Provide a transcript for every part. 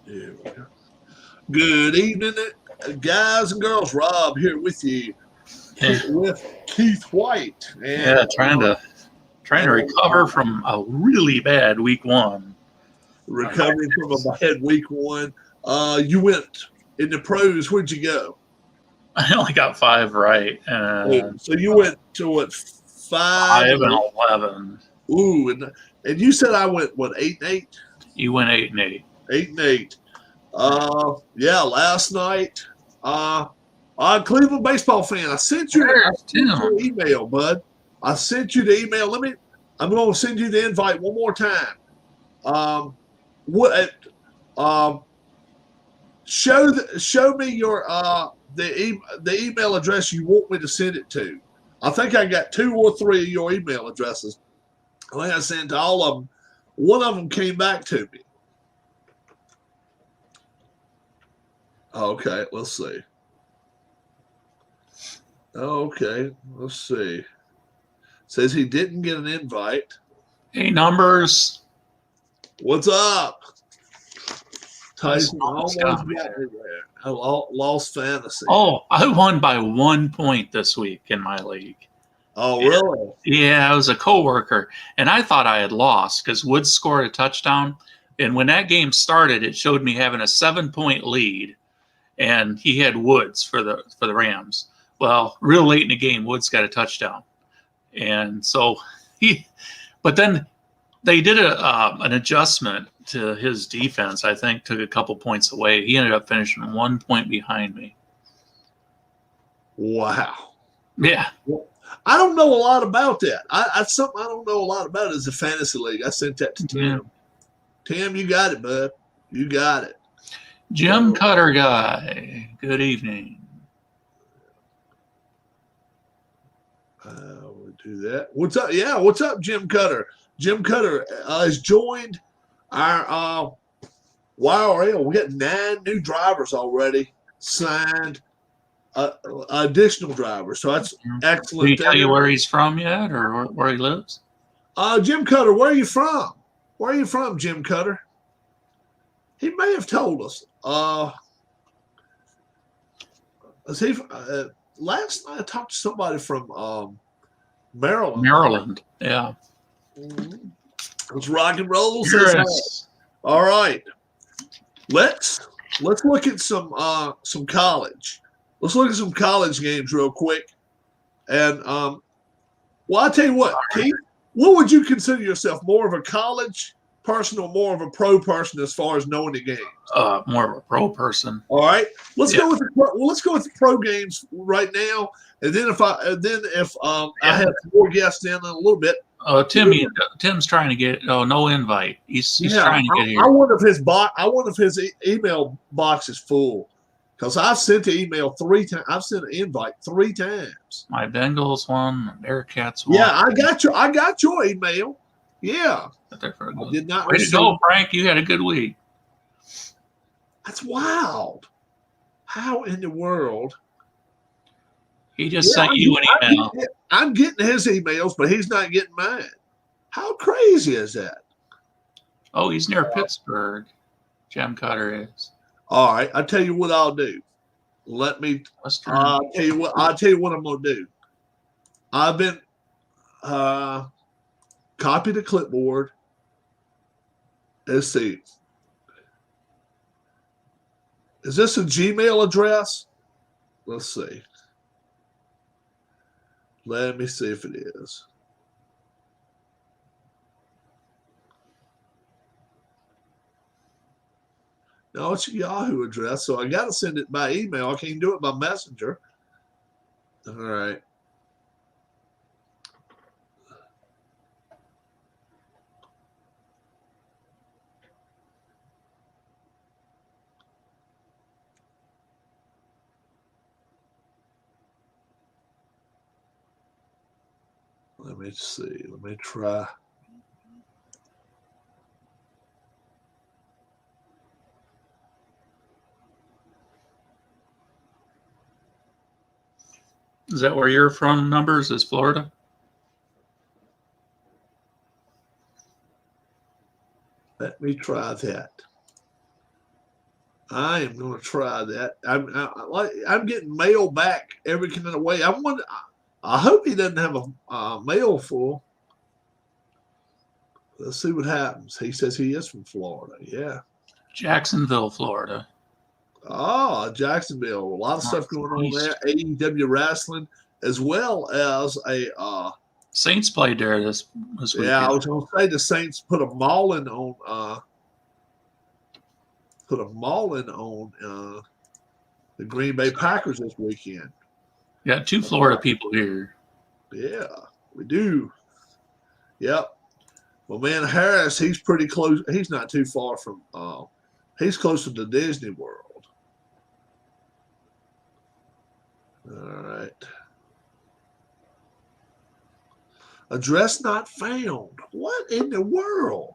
There we go. Good evening, guys and girls. Rob here with you, with Keith White. And, trying to recover from a really bad week one. Recovering from a bad week one. You went in the pros. Where'd you go? I only got 5 right. So you went to what, 5 and 11. Ooh, and you said I went what, 8 and 8? You went 8 and 8. 8 and 8. Yeah, last night. Cleveland baseball fan. I sent you an email, bud. I sent you the email. I'm going to send you the invite one more time. Show me your the email address you want me to send it to. I think I got 2 or 3 of your email addresses. I think I sent to all of them. One of them came back to me. Okay, let's see. Okay, let's see. Says he didn't get an invite. Hey, numbers. What's up? Tyson almost got me there. I lost fantasy. Oh, I won by 1 point this week in my league. Oh, really? Yeah, it was a coworker, and I thought I had lost because Woods scored a touchdown. And when that game started, it showed me having a 7-point lead, and he had Woods for the Rams. Well, real late in the game, Woods got a touchdown, and so but then they did an adjustment to his defense. I think took a couple points away. He ended up finishing 1 point behind me. Wow. Yeah. Well, I don't know a lot about that. Something I don't know a lot about is the fantasy league. I sent that to Tim. Yeah. Tim, you got it, bud. You got it. Jim Cutter guy. Good evening. We'll do that. What's up? Yeah, what's up, Jim Cutter? Jim Cutter has joined our YRL. We got 9 new drivers already signed. Additional drivers, so that's excellent. Did he tell you where he's from yet, or where he lives? Jim Cutter, where are you from? Where are you from, Jim Cutter? He may have told us. Last night I talked to somebody from Maryland. Maryland, yeah. Let's rock and roll. Yes. All right, let's look at some college. Let's look at some college games real quick. And, well, I'll tell you what, Keith, what would you consider yourself, more of a college person or more of a pro person as far as knowing the games? More of a pro person. All right. Let's go with the pro games right now. And then if I have more guests in a little bit. Tim's trying to get no invite. He's trying to get here. I wonder if his email box is full. Because I've sent the email 3 times. I've sent an invite 3 times. My Bengals won. My Bearcats won. Yeah, I got your email. Yeah. I did not Way to go, Frank. You had a good week. That's wild. How in the world? He just sent you an email. I'm getting his emails, but he's not getting mine. How crazy is that? Oh, he's near Pittsburgh. Jim Cutter is. All right, I'll tell you what I'll do. I'll tell you what I'm gonna do. I've been copy the clipboard. Let's see. Is this a Gmail address? Let's see. Let me see if it is. No, it's a Yahoo address, so I got to send it by email. I can't do it by messenger. All right. Let me see. Let me try. Is that where you're from? Numbers is Florida? Let me try that. I am going to try that. I'm getting mail back every kind of way. I hope he doesn't have a mail full. Let's see what happens. He says he is from Florida. Yeah. Jacksonville, Florida. Oh, Jacksonville. A lot of stuff going on there. AEW wrestling, as well as a Saints played there this weekend. Yeah, I was going to say the Saints put a mauling on the Green Bay Packers this weekend. Got 2 Florida people here. Yeah, we do. Yep. Well, man, Harris, he's pretty close. He's not too far from. He's closer to Disney World. All right. Address not found. What in the world?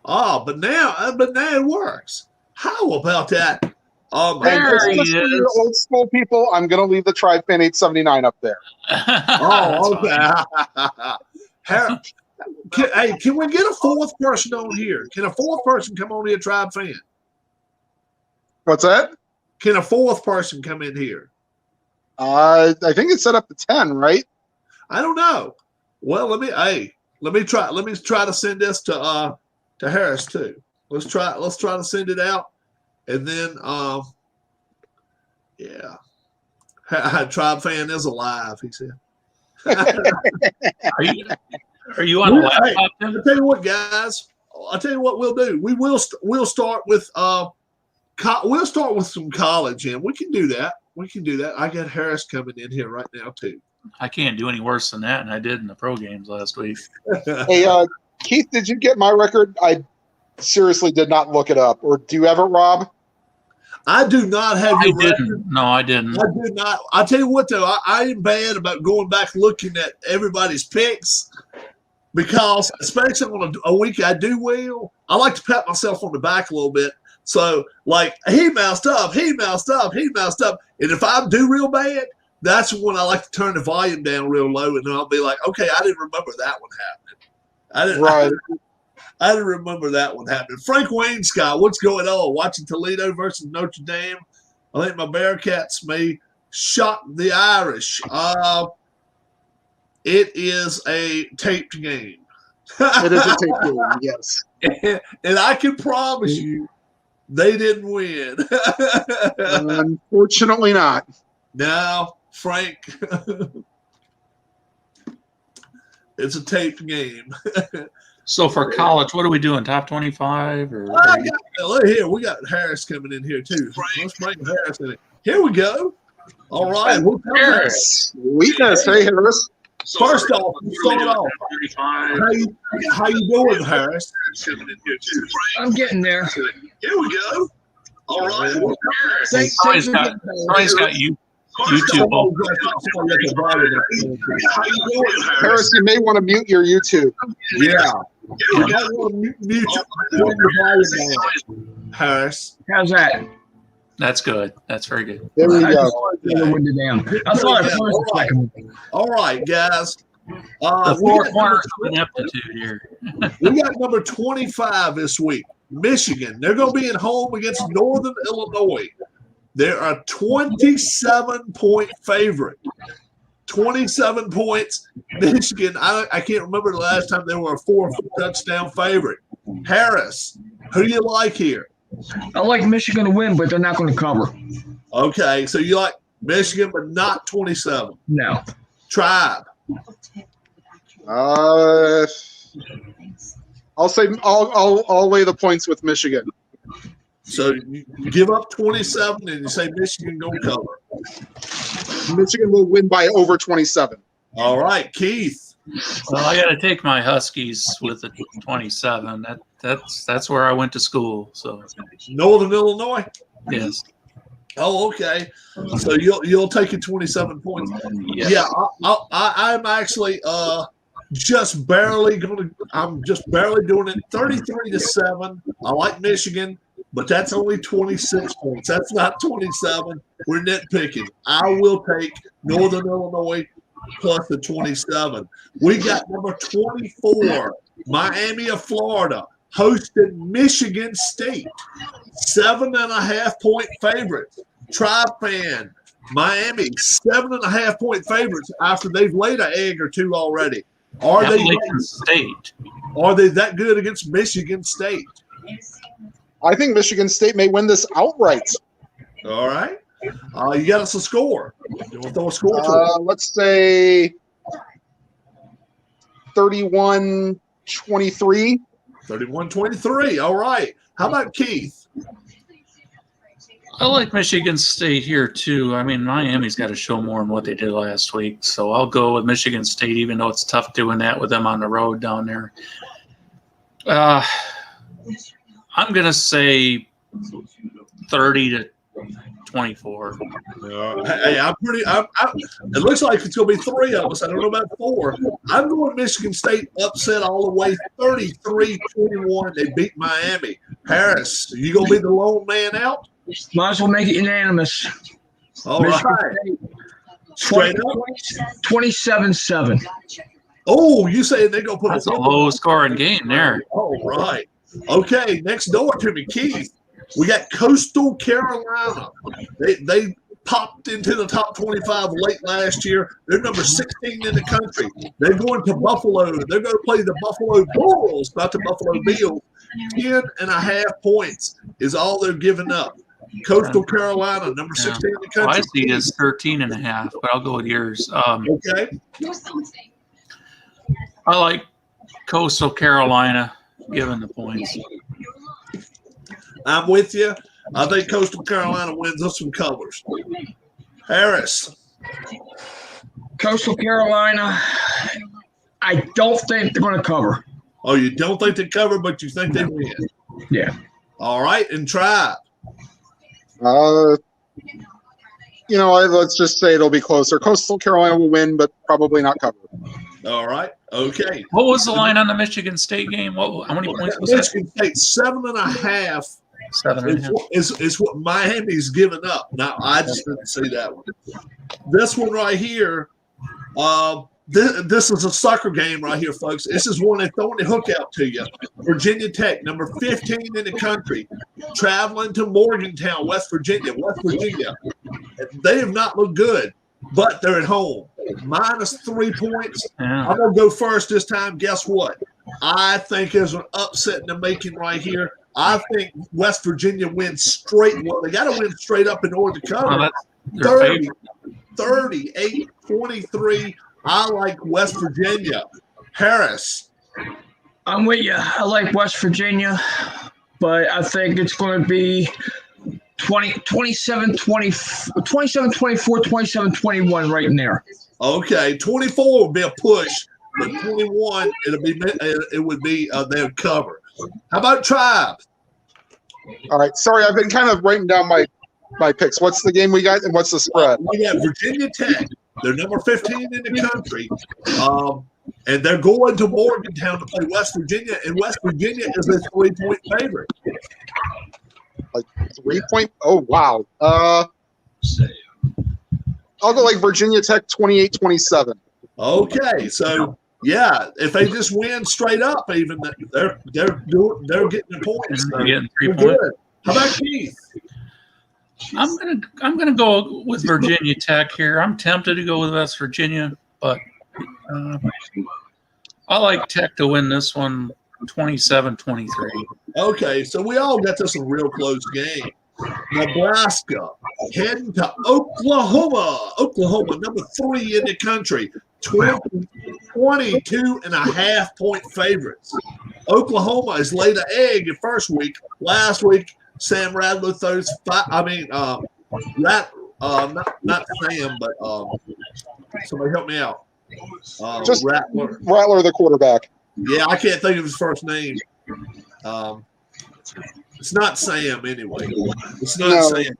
But now it works. How about that? And just for you old school people, I'm going to leave the Tribe Fan 879 up there. Oh, okay. Can we get a fourth person on here? Can a fourth person come on here, Tribe Fan? What's that? Can a fourth person come in here? I think it's set up to 10, right? I don't know. Well, let me try to send this to Harris too. Let's try to send it out, and then yeah. Tribe Fan is alive, he said. Are you on a laptop? Hey, I'll tell you what, guys. I'll tell you what we'll do. We'll start with some college, and we can do that. I got Harris coming in here right now too. I can't do any worse than that, and I did in the pro games last week. Hey, Keith, did you get my record? I seriously did not look it up. Or do you have it, Rob? I do not have your record. No, I didn't. I do not. I'll tell you what, though. I am bad about going back looking at everybody's picks because, especially on a week I do well, I like to pat myself on the back a little bit. So, like, he moused up. And if I do real bad, that's when I like to turn the volume down real low, and then I'll be like, okay, I didn't remember that one happening. I didn't remember that one happening. Frank Wayne Scott, what's going on? Watching Toledo versus Notre Dame. I think my Bearcats may shock the Irish. It is a taped game. It is a taped game, yes. And I can promise you they didn't win. Unfortunately not. Now, Frank, it's a taped game. So for college, what are we doing? Top 25? Look here, we got Harris coming in here too. Let's bring Harris in. Here we go. All right, Harris. Sweetness, hey Harris. First off, start off. How you doing, Harris? I'm getting there. Here we go. All right. Troy's got you. YouTube. Harris, you may want to mute your YouTube. Yeah. You got to mute your volume down, Harris. How's that? That's good. That's very good. There we go. All right, guys. The 4 corners of ineptitude here. We got number 25 this week. Michigan. They're going to be at home against Northern Illinois. They're a 27-point favorite. 27 points. Michigan, I can't remember the last time they were a 4-touchdown favorite. Harris, who do you like here? I like Michigan to win, but they're not going to cover. Okay, so you like Michigan, but not 27. No. Tribe. I'll say I'll lay the points with Michigan. So you give up 27 and you say Michigan going to cover. Michigan will win by over 27. All right, Keith. Well, I got to take my Huskies with the 27. That's where I went to school. So Northern Illinois. Yes. Oh, okay. So you'll take your 27 points. Yes. Yeah, I'm actually just barely doing it 33-7. I like Michigan, but that's only 26 points. That's not 27. We're nitpicking. I will take Northern Illinois plus the 27. We got number 24, Miami of Florida, hosted Michigan State. 7.5-point favorites. Tribe fan, Miami, 7.5-point favorites after they've laid an egg or two already. Are they that good against Michigan State? I think Michigan State may win this outright. All right. You got us a score. You want to throw a score to it? Let's say 31-23. 31-23. All right. How about Keith? I like Michigan State here, too. I mean, Miami's got to show more than what they did last week. So I'll go with Michigan State, even though it's tough doing that with them on the road down there. I'm going to say 30-24. Hey, it looks like it's going to be three of us. I don't know about four. I'm going Michigan State upset all the way, 33-21. They beat Miami. Harris, you going to be the lone man out? Might as well make it unanimous. All right. Straight up. 27-7. Oh, you saying they're going to put That's a low-scoring game there. All right. Okay, next door to me, Keith. We got Coastal Carolina. They popped into the top 25 late last year. They're number 16 in the country. They're going to Buffalo. They're going to play the Buffalo Bulls, not the Buffalo Bills. 10.5 points is all they're giving up. Coastal Carolina, number 16 in the country. Well, I see it as 13.5, but I'll go with yours. Okay. I like Coastal Carolina given the points. I'm with you. I think Coastal Carolina wins us some covers. Harris. Coastal Carolina, I don't think they're going to cover. Oh, you don't think they cover, but you think they win? Yeah. All right, and Tribe. Let's just say it'll be closer. Coastal Carolina will win, but probably not cover. All right. Okay. What was the line on the Michigan State game? How many points was that? Michigan State 7.5. 7.5. Is what Miami's given up. Now, I just didn't see that one. This one right here, this is a sucker game right here, folks. This is one that's throwing the hook out to you. Virginia Tech, number 15 in the country, traveling to Morgantown, West Virginia. They have not looked good, but they're at home. Minus 3 points. Yeah. I'm going to go first this time. Guess what? I think there's an upset in the making right here. I think West Virginia wins straight. Well, they got to win straight up in order to cover. 38-23. I like West Virginia. Harris. I'm with you. I like West Virginia, but I think it's going to be 27-24, 27-21 right in there. Okay, 24 would be a push, but 21 it would be they would cover. How about Tribe? All right. Sorry, I've been kind of writing down my picks. What's the game we got and what's the spread? We got Virginia Tech. They're number 15 in the country, and they're going to Morgantown to play West Virginia, and West Virginia is a 3-point favorite. Like 3 point? Oh, wow. I'll go like Virginia Tech 28-27. Okay, so yeah, if they just win straight up, even they're getting the points. They're getting 3 points. Good. How about Keith? I'm gonna go with Virginia Tech here. I'm tempted to go with West Virginia, but I like Tech to win this one 27-23. Okay, so we all got this a real close game. Nebraska heading to Oklahoma. Oklahoma, number 3 in the country. 22.5-point favorites. Oklahoma has laid an egg the first week. Last week, Sam Radler throws not Sam, but somebody help me out. Just Rattler, the quarterback. Yeah, I can't think of his first name. It's not Sam anyway. It's not Sam.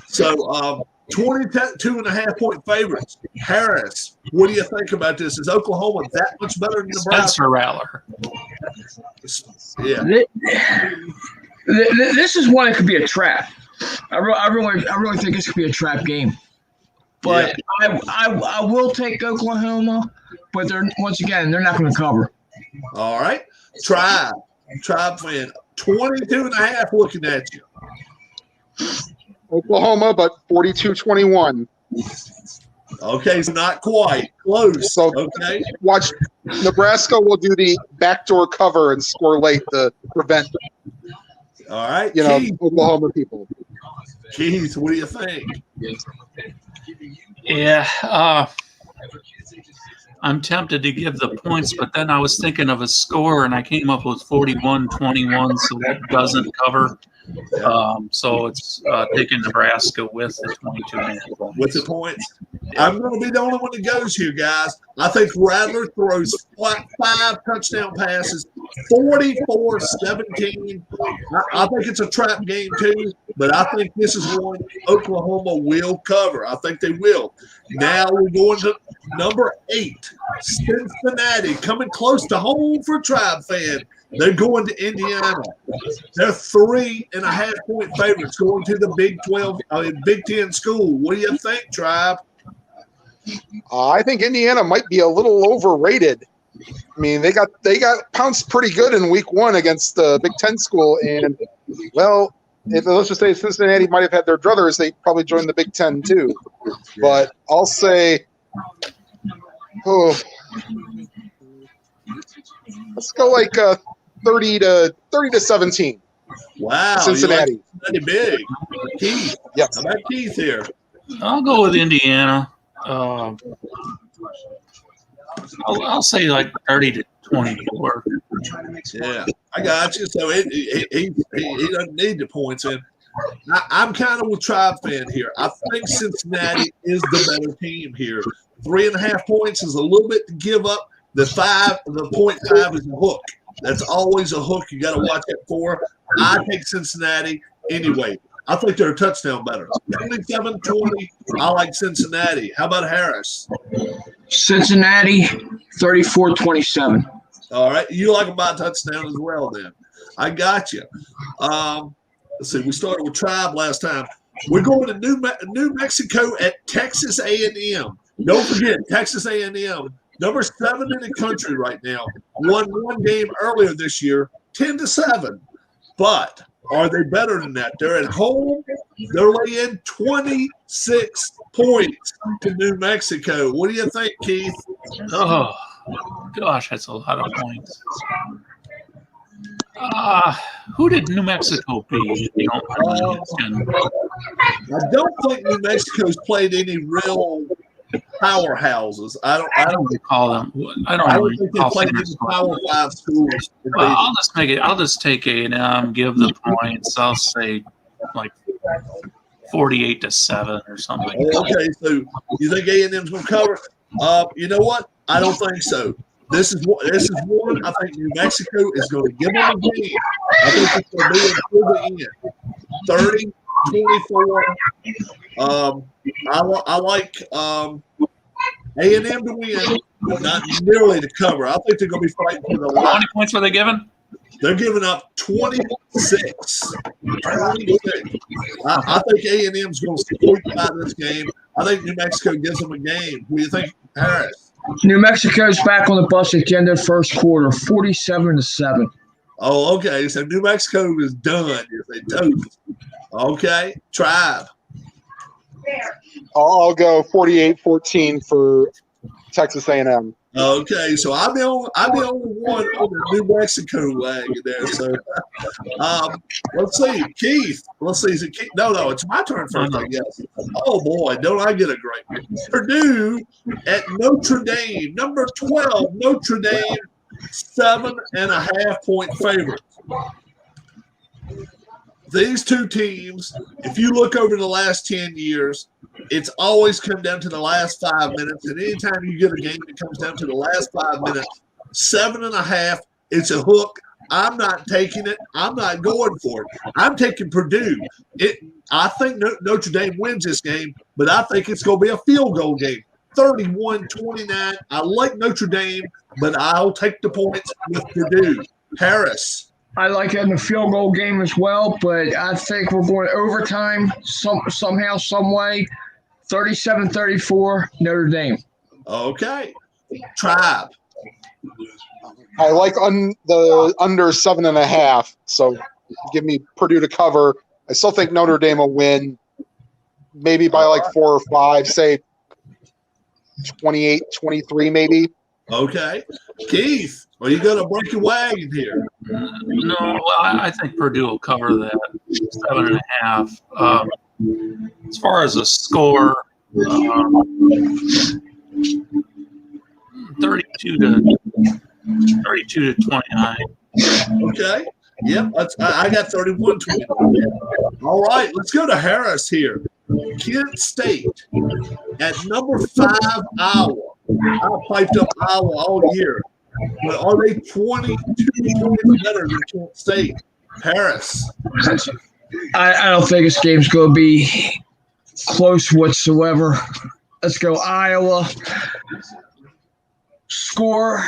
So 22.5-point favorites. Harris, what do you think about this? Is Oklahoma that much better than Nebraska? Spencer Rattler. Yeah. This is one that could be a trap. I really think this could be a trap game. But I will take Oklahoma, but they're not going to cover. All right. Tribe fan, 22.5 looking at you. Oklahoma, but 42-21. Okay, so not quite. Close. So okay. Watch, Nebraska will do the backdoor cover and score late to prevent, All right. Keith, Oklahoma people. Keith, what do you think? Yeah, I'm tempted to give the points, but then I was thinking of a score, and I came up with 41-21, so that doesn't cover. So it's taking Nebraska with the 22.5 with the points. I'm going to be the only one that goes here, guys. I think Rattler throws 5 touchdown passes, 44-17. I think it's a trap game too, but I think this is one Oklahoma will cover. I think they will. Now we're going to number 8, Cincinnati, coming close to home for Tribe fan. They're going to Indiana. They're 3.5-point favorites going to the Big 10 school. What do you think, Tribe? I think Indiana might be a little overrated. I mean, they got pounced pretty good in week 1 against the Big 10 school, and let's just say Cincinnati might have had their druthers. They probably joined the Big 10 too. But I'll say, let's go like 30-17. Wow, Cincinnati. Like big. Keith, yes. How about Keith here? I'll go with Indiana. I'll say like 30-24. Yeah, I got you. So he doesn't need the points in. I'm kind of with Tribe fan here. I think Cincinnati is the better team here. 3.5 points is a little bit to give up. The 0.5 is a hook. That's always a hook you got to watch it for. I take Cincinnati anyway. I think they're a touchdown better. 27-20. I like Cincinnati. How about Harris? Cincinnati, 34-27. All right. You like them by a touchdown as well then. I got you. Let's see. We started with Tribe last time. We're going to New Mexico at Texas A&M. Don't forget, Texas A&M, number 7 in the country right now, won one game earlier this year, 10-7. But are they better than that? They're at home. They're laying 26 points to New Mexico. What do you think, Keith? Oh, gosh, that's a lot of points. Who did New Mexico beat? I don't think New Mexico's played any real powerhouses. I don't recall them. I think they recall played any Power 5 schools. Well, I'll just make it. I'll just take A&M, give the points. I'll say like 48-7 or something. Okay, so you think A&M's going to cover? You know what? I don't think so. This is one. I think New Mexico is going to give them a game. I think it's going to be until the end. 30-24. I like A&M to win, but not nearly to cover. I think they're going to be fighting for the line. How many points were they given? They're giving up 26. 26. I think A&M's going to squeak by this game. I think New Mexico gives them a game. What do you think, Harris? New Mexico's back on the bus at the end of the first quarter, 47-7. Oh, okay. So New Mexico is done if they don't. Okay. Tribe. I'll go 48-14 for Texas A&M. Okay, so I'm the only one on the New Mexico wagon there. So let's see, Keith. Let's see, is it Keith? No, it's my turn first, I guess. Oh boy, don't I get a great one. Purdue at Notre Dame, number 12, Notre Dame, 7.5-point favorites. These two teams, if you look over the last 10 years, it's always come down to the last 5 minutes. And anytime you get a game that comes down to the last 5 minutes, 7.5, it's a hook. I'm not taking it. I'm not going for it. I'm taking Purdue. I think Notre Dame wins this game, but I think it's going to be a field goal game. 31-29. I like Notre Dame, but I'll take the points with Purdue. Harris. I like it in the field goal game as well, but I think we're going overtime somehow, some way. 37-34 Notre Dame. Okay. Tribe. I like the under 7.5. So give me Purdue to cover. I still think Notre Dame will win, maybe by like 4 or 5. Say 28-23 maybe. Okay. Keith, are you going to break your wagon here? No, I think Purdue will cover that 7.5. As far as a score, 32 to 29. Okay. Yep. I got 31-29. All right. Let's go to Harris here. Kent State at number 5, Iowa. I piped up Iowa all year. But are they 22 points better than Kent State? Harris. I don't think this game's going to be close whatsoever. Let's go Iowa. Score.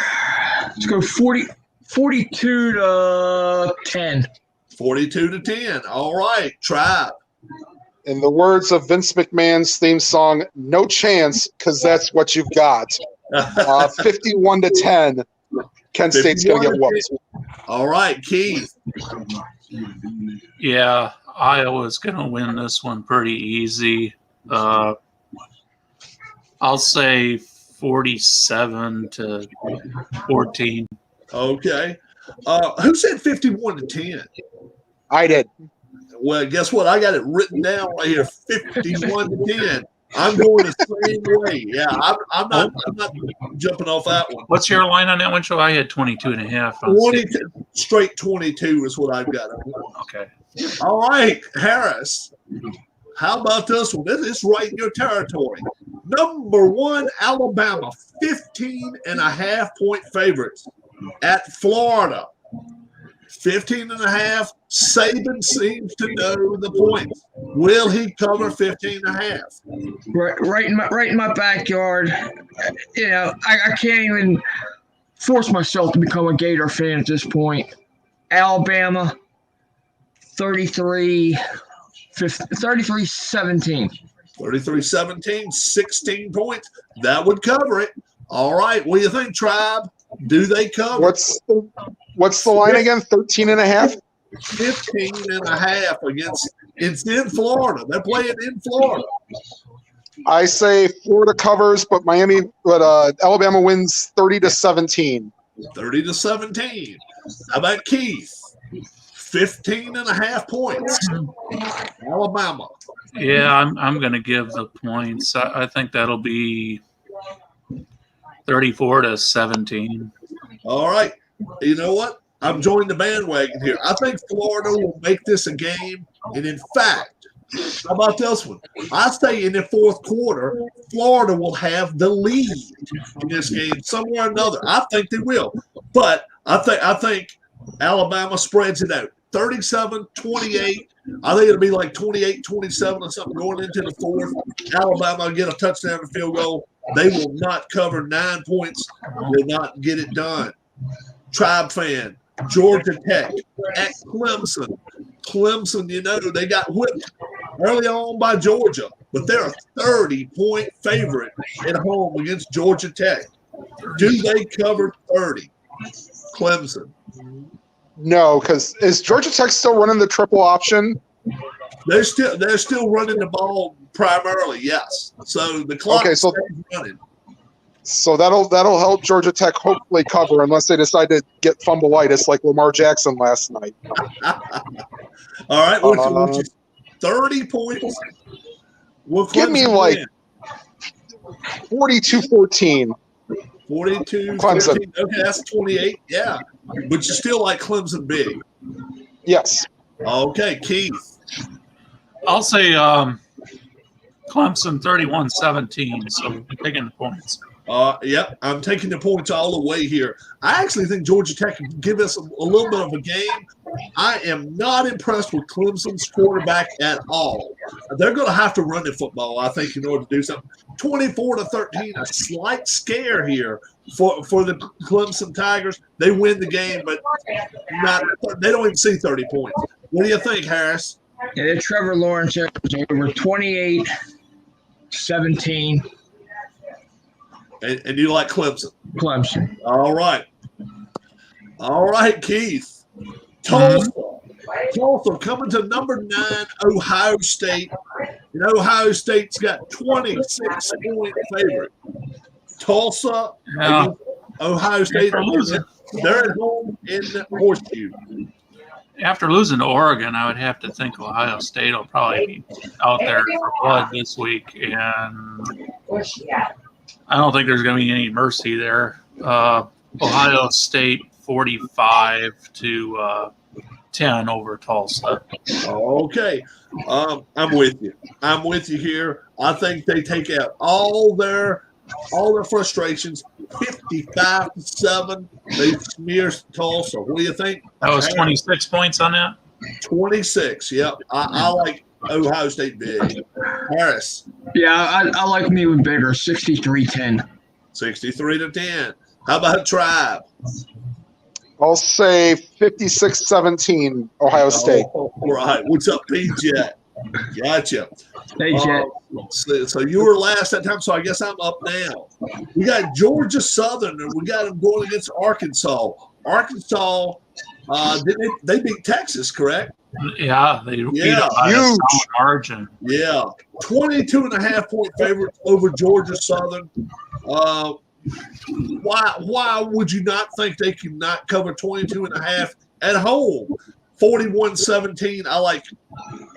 Let's go 42 to 10. 42 to 10. All right. Tribe. In the words of Vince McMahon's theme song, no chance, because that's what you've got. 51 to 10. Kent State's going to get whooped. All right, Keith. Yeah, Iowa's going to win this one pretty easy. I'll say 47 to 14. Okay. Who said 51 to 10? I did. Well, guess what? I got it written down right here, 51 to 10. I'm going the same way. Yeah, I'm not jumping off that one. What's your line on that one, Joe? I had 22.5. 20, straight 22 is what I've got. Okay. All right, Harris. How about this one? This is right in your territory. Number 1, Alabama, 15.5-point favorites at Florida. 15.5. Saban seems to know the points. Will he cover 15.5? Right in my backyard. You know, I can't even force myself to become a Gator fan at this point. Alabama, 33-17. 33-17, 16 points. That would cover it. All right. What do you think, Tribe? Do they cover? What's the line again? 13.5? 15.5 against. It's in Florida. They're playing in Florida. I say Florida covers, but Alabama wins 30-17. 30-17. How about Keith? 15.5 points. Alabama. Yeah, I'm going to give the points. I think that'll be 34-17. All right. You know what? I'm joining the bandwagon here. I think Florida will make this a game. And in fact, how about this one? I say in the fourth quarter, Florida will have the lead in this game somewhere or another. I think they will. But I think Alabama spreads it out. 37-28. I think it'll be like 28-27 or something going into the fourth. Alabama will get a touchdown and field goal. They will not cover 9 points. Will not get it done. Tribe fan, Georgia Tech at Clemson. Clemson, you know, they got whipped early on by Georgia, but they're a 30-point favorite at home against Georgia Tech. Do they cover 30? Clemson. No, because is Georgia Tech still running the triple option? They're still running the ball primarily, yes. So the clock is running. So that'll help Georgia Tech hopefully cover, unless they decide to get fumbleitis like Lamar Jackson last night. All right, what's 30 points? Give me like 42-14. 42, Clemson. 13. Okay, that's 28. Yeah, but you still like Clemson big. Yes. Okay, Keith. I'll say Clemson 31-17. So I'm taking the points. Yep, I'm taking the points all the way here. I actually think Georgia Tech can give us a little bit of a game. I am not impressed with Clemson's quarterback at all. They're going to have to run the football, I think, in order to do something. 24-13, a slight scare here for the Clemson Tigers. They win the game, but they don't even see 30 points. What do you think, Harris? Yeah, Trevor Lawrence over 28 17. And you like Clemson. Clemson. All right. All right, Keith. Tulsa. Tulsa coming to number 9, Ohio State. And Ohio State's got 26-point favorite. Tulsa, against Ohio State. They're at home in Horseshoe. After losing to Oregon, I would have to think Ohio State will probably be out there for blood this week. And I don't think there's going to be any mercy there. Ohio State 45-10 over Tulsa. Okay. I'm with you. I'm with you here. I think they take out all their frustrations. 55-7. They smear Tulsa. What do you think? That was 26 points on that? 26. Yep. I like Ohio State big. Harris. Yeah, I like me with bigger. 63-10. 63-10. How about Tribe? I'll say 56-17, Ohio State. All right. What's up, PJ? Gotcha. Hey, Jet. So you were last that time, so I guess I'm up now. We got Georgia Southern, and we got them going against Arkansas. Arkansas, they beat Texas, correct? Yeah, they beat them by a solid margin. Yeah. 22.5-point favorite over Georgia Southern. Why would you not think they can not cover 22.5 at home? 41-17. I like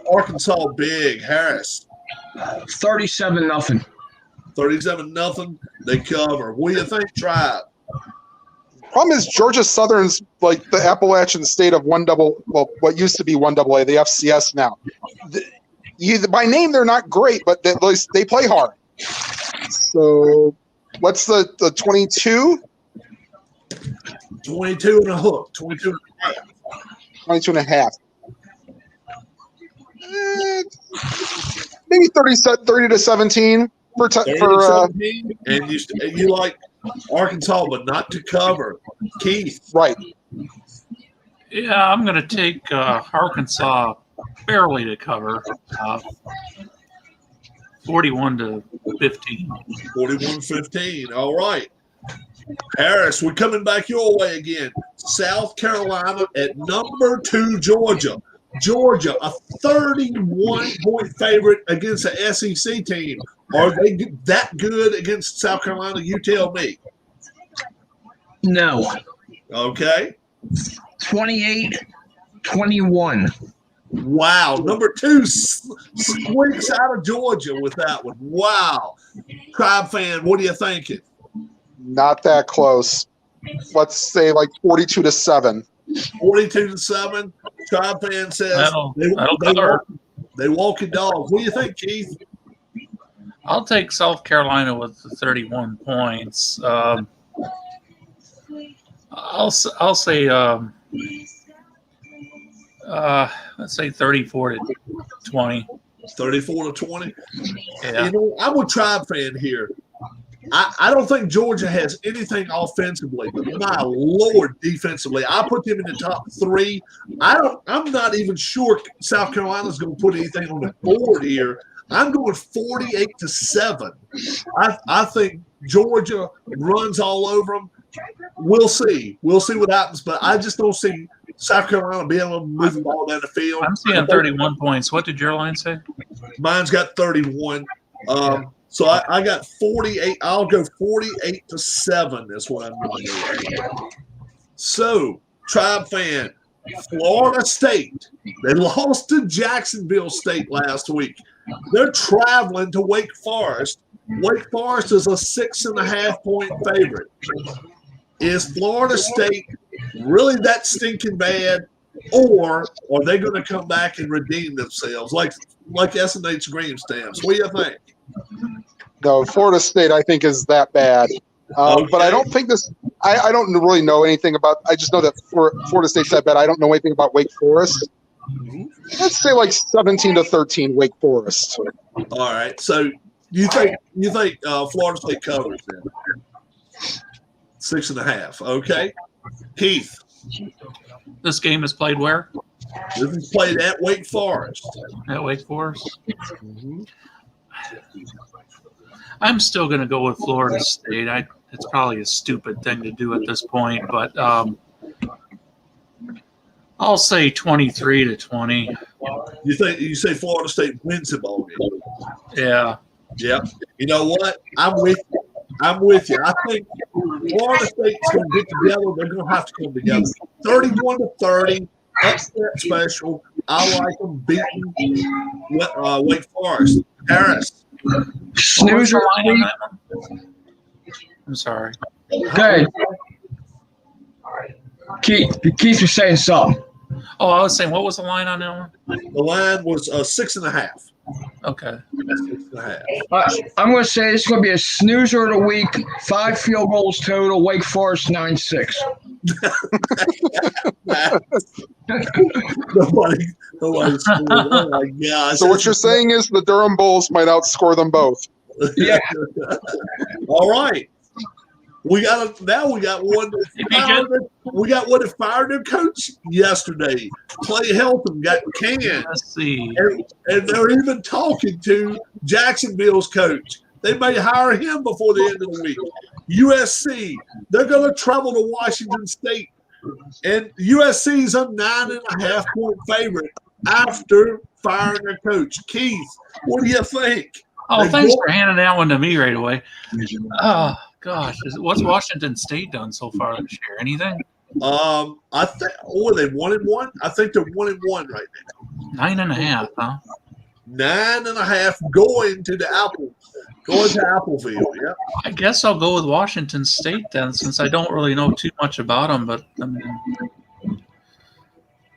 Arkansas big. Harris. 37-0. 37-0. They cover. What do you think, Tribe? Problem is Georgia Southern's like the Appalachian State of what used to be 1AA, the FCS now. By name, they're not great, but at least they play hard. So what's the 22? 22 and a hook. 22 and a half. 22.5. Maybe 30-17 for 17, and you like Arkansas, but not to cover. Keith, right? Yeah, I'm going to take Arkansas barely to cover. 41-15. 41-15. All right. Harris, we're coming back your way again. South Carolina at number 2, Georgia. Georgia, a 31-point favorite against the SEC team. Are they that good against South Carolina? You tell me. No. Okay. 28-21. Wow. Number 2 squeaks out of Georgia with that one. Wow. Tribe fan, what are you thinking? Not that close. Let's say like 42-7. 42-7. Tribe fan says they walking dogs. What do you think, Keith? I'll take South Carolina with the 31 points. I'll say let's say 34-20. 34-20. Yeah. You know, I'm a Tribe fan here. I don't think Georgia has anything offensively, but my Lord, defensively, I put them in the top 3. I'm not even sure South Carolina's going to put anything on the board here. I'm going 48-7. I think Georgia runs all over them. We'll see. We'll see what happens, but I just don't see South Carolina being able to move the ball down the field. I'm seeing 31 points. What did your line say? Mine's got 31. So I got 48. I'll go 48-7 is what I'm going to do. So, Tribe fan, Florida State, they lost to Jacksonville State last week. They're traveling to Wake Forest. Wake Forest is a 6.5-point favorite. Is Florida State really that stinking bad, or are they going to come back and redeem themselves like S&H Green Stamps? What do you think? No, Florida State, I think, is that bad. Okay. But I don't think this – I don't really know anything about – I just know that Florida State's that bad. I don't know anything about Wake Forest. Let's say like 17-13 Wake Forest. All right. So you think Florida State covers then? 6.5. Okay. Keith. This game is played where? This is played at Wake Forest. At Wake Forest. I'm still going to go with Florida State. It's probably a stupid thing to do at this point, but I'll say 23-20. You say Florida State wins the ball game? Yeah. Yep. You know what? I'm with you. I think Florida State's going to get together. They're going to have to come together. 31-30, upset special. I like them beating Wake Forest. Harris. Snoozer. I'm sorry. Good. Keith was saying something. Oh, I was saying, what was the line on that one? The line was 6.5. Okay. 6.5. I'm going to say it's going to be a snoozer of the week. 5 field goals total. Wake Forest 9-6. Nobody scored. Oh my gosh. So what you're saying is the Durham Bulls might outscore them both. Yeah. All right. We got one. We got one that fired their coach yesterday. Clay Helton got canned. Let's see. And they're even talking to Jacksonville's coach. They may hire him before the end of the week. USC, they're going to travel to Washington State. And USC's a 9.5-point favorite after firing their coach. Keith, what do you think? Oh, thanks for handing that one to me right away. Oh, gosh. What's Washington State done so far this year? Anything? I think. Oh, are they 1-1? I think they're 1-1 right now. 9.5, huh? 9.5 going to Applefield. Yeah. I guess I'll go with Washington State then, since I don't really know too much about them. But I mean,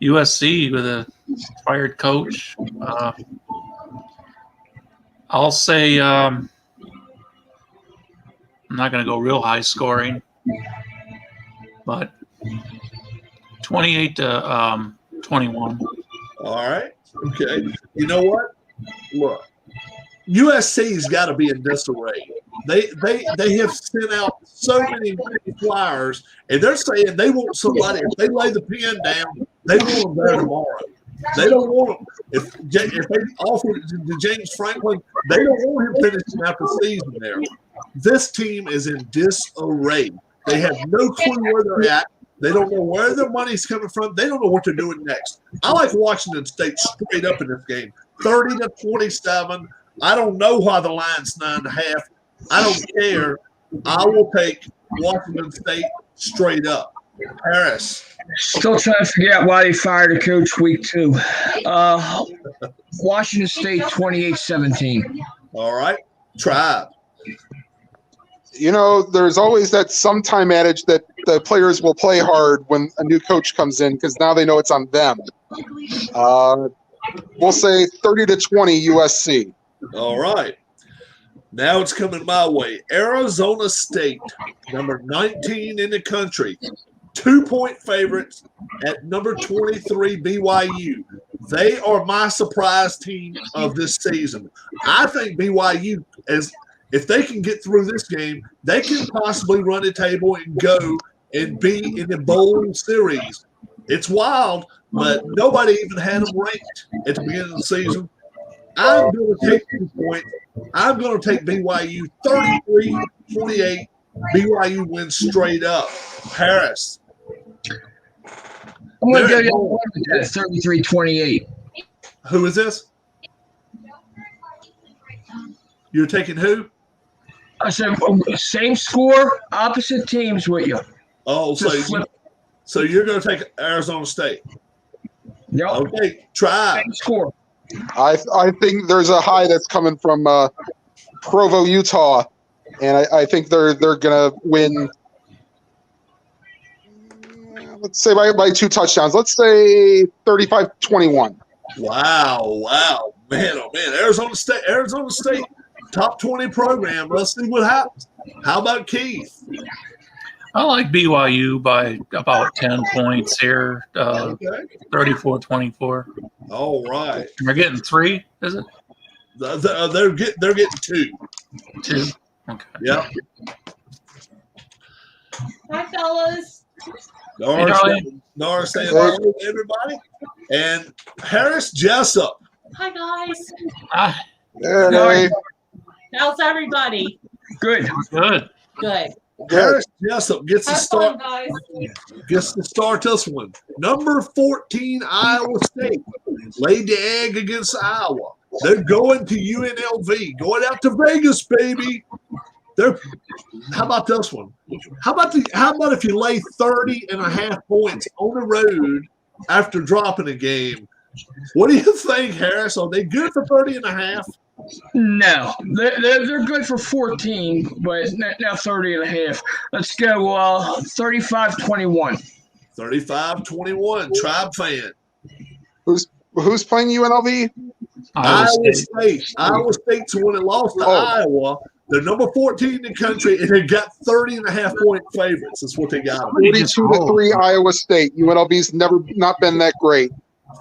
USC with a fired coach. I'll say I'm not going to go real high scoring, but 28-21. All right. Okay. You know what? Look, USC's got to be in disarray. They have sent out so many flyers, and they're saying they want somebody. If they lay the pen down, they want them there tomorrow. They don't want him. If they offer it to James Franklin, they don't want him finishing out the season there. This team is in disarray. They have no clue where they're at. They don't know where their money's coming from. They don't know what they're doing next. I like Washington State straight up in this game. 30-27. I don't know why the line's 9.5. I don't care. I will take Washington State straight up. Harris. Still trying to figure out why they fired a coach week 2. Washington State 28-17. All right. Tribe. You know, there's always that sometime adage that the players will play hard when a new coach comes in because now they know it's on them. We'll say 30-20 USC. All right. Now it's coming my way. Arizona State, number 19 in the country. 2-point favorites at number 23 BYU. They are my surprise team of this season. I think BYU, if they can get through this game, they can possibly run the table and go and be in the bowl series. It's wild, but nobody even had them ranked at the beginning of the season. I'm going to take 2 points. I'm going to take BYU 33-28. BYU wins straight up. Harris. I'm going to go the other way with that, 33-28. Who is this? You're taking who? I said same score, opposite teams with you. Oh, so you're going to take Arizona State. Yep. Okay, try. Same score. I think there's a high that's coming from Provo, Utah, and I think they're going to win. Let's say by 2 touchdowns. Let's say 35-21. Wow, man, oh man, Arizona State, top 20 program. Let's see what happens. How about Keith? I like BYU by about 10 points here, 34-24. All right. We're getting 3, is it? They're getting 2. 2. Okay. Yeah. Hi, fellas. Nora saying hello to everybody. And Harris Jessup. Hi, guys. Ah, Hey. How's everybody? Good. Good. Good. Harris Jessup gets to Have start. fun, guys. Gets to start this one. Number 14, Iowa State laid the egg against Iowa. They're going to UNLV, going out to Vegas, baby. How about this one? How about if you lay 30.5 points on the road after dropping a game? What do you think, Harris? Are they good for 30.5? No, they're good for 14, but now 30.5. Let's go 35-21. 35-21. Tribe fan. Who's playing UNLV? Iowa State. Iowa State's the one that lost to Iowa. They're number 14 in the country, and they got 30.5 point favorites. That's what they got. 42-3 Iowa State. UNLV's not been that great.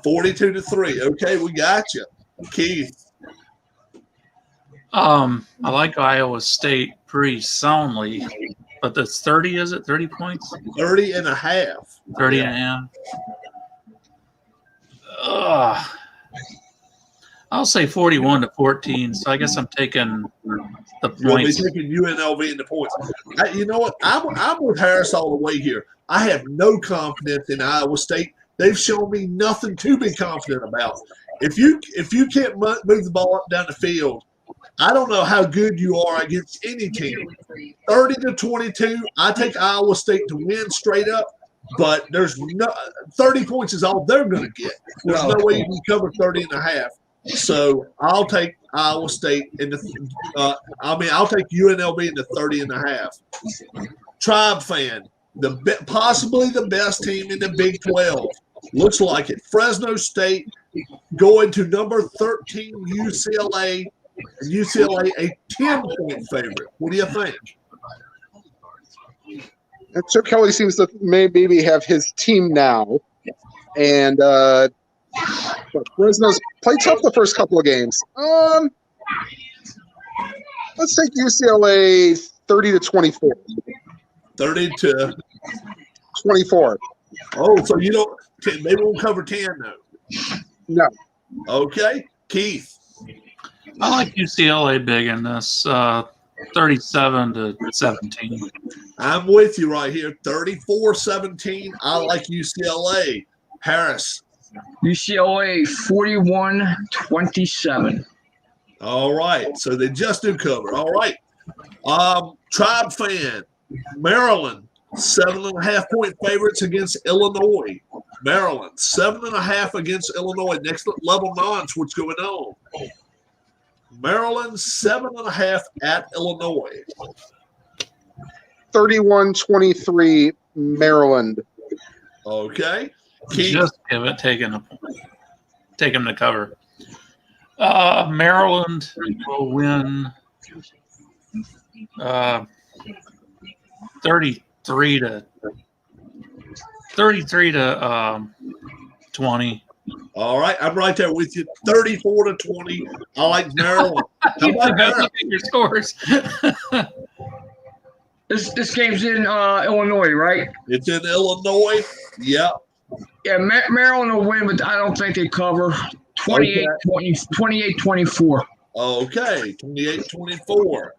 42-3. Okay, we got you. Keith. I like Iowa State pretty soundly, but that's 30, is it? 30 points? 30.5. 30.5. I'll say 41-14. So I guess I'm taking the points. You'll be taking UNLV in the points. You know what? I'm with Harris all the way here. I have no confidence in Iowa State. They've shown me nothing to be confident about. If you can't move the ball up down the field, I don't know how good you are against any team. 30-22. I take Iowa State to win straight up. But there's 30 points is all they're going to get. There's no way you can cover 30.5. So I'll take Iowa State I'll take UNLV in the 30.5. Tribe fan, possibly the best team in the Big 12. Looks like it. Fresno State going to number 13 UCLA. And UCLA a 10-point favorite. What do you think? And Chip Kelly seems to maybe have his team now. And Fresno's played tough the first couple of games. Let's take UCLA 30-24. 30-24. Oh, so you don't – maybe we'll cover 10 though. No. Okay. Keith. I like UCLA big in this. 37-17. I'm with you right here. 34-17. I like UCLA. Harris. UCLA 41-27. All right. So they just do cover. All right. Tribe fan. Maryland, 7.5 point favorites against Illinois. Maryland, 7.5 against Illinois. Next level nonce, what's going on? Maryland, 7.5 at Illinois. 31-23 Maryland. Okay. Keith. Just give it, take them to cover. Maryland will win 33-20. All right, I'm right there with you. 34-20. I like Maryland. How about Maryland? Your scores. This game's in Illinois, right? It's in Illinois. Yep. Yeah, Maryland will win, but I don't think they cover. 28-24. Okay, 28-24.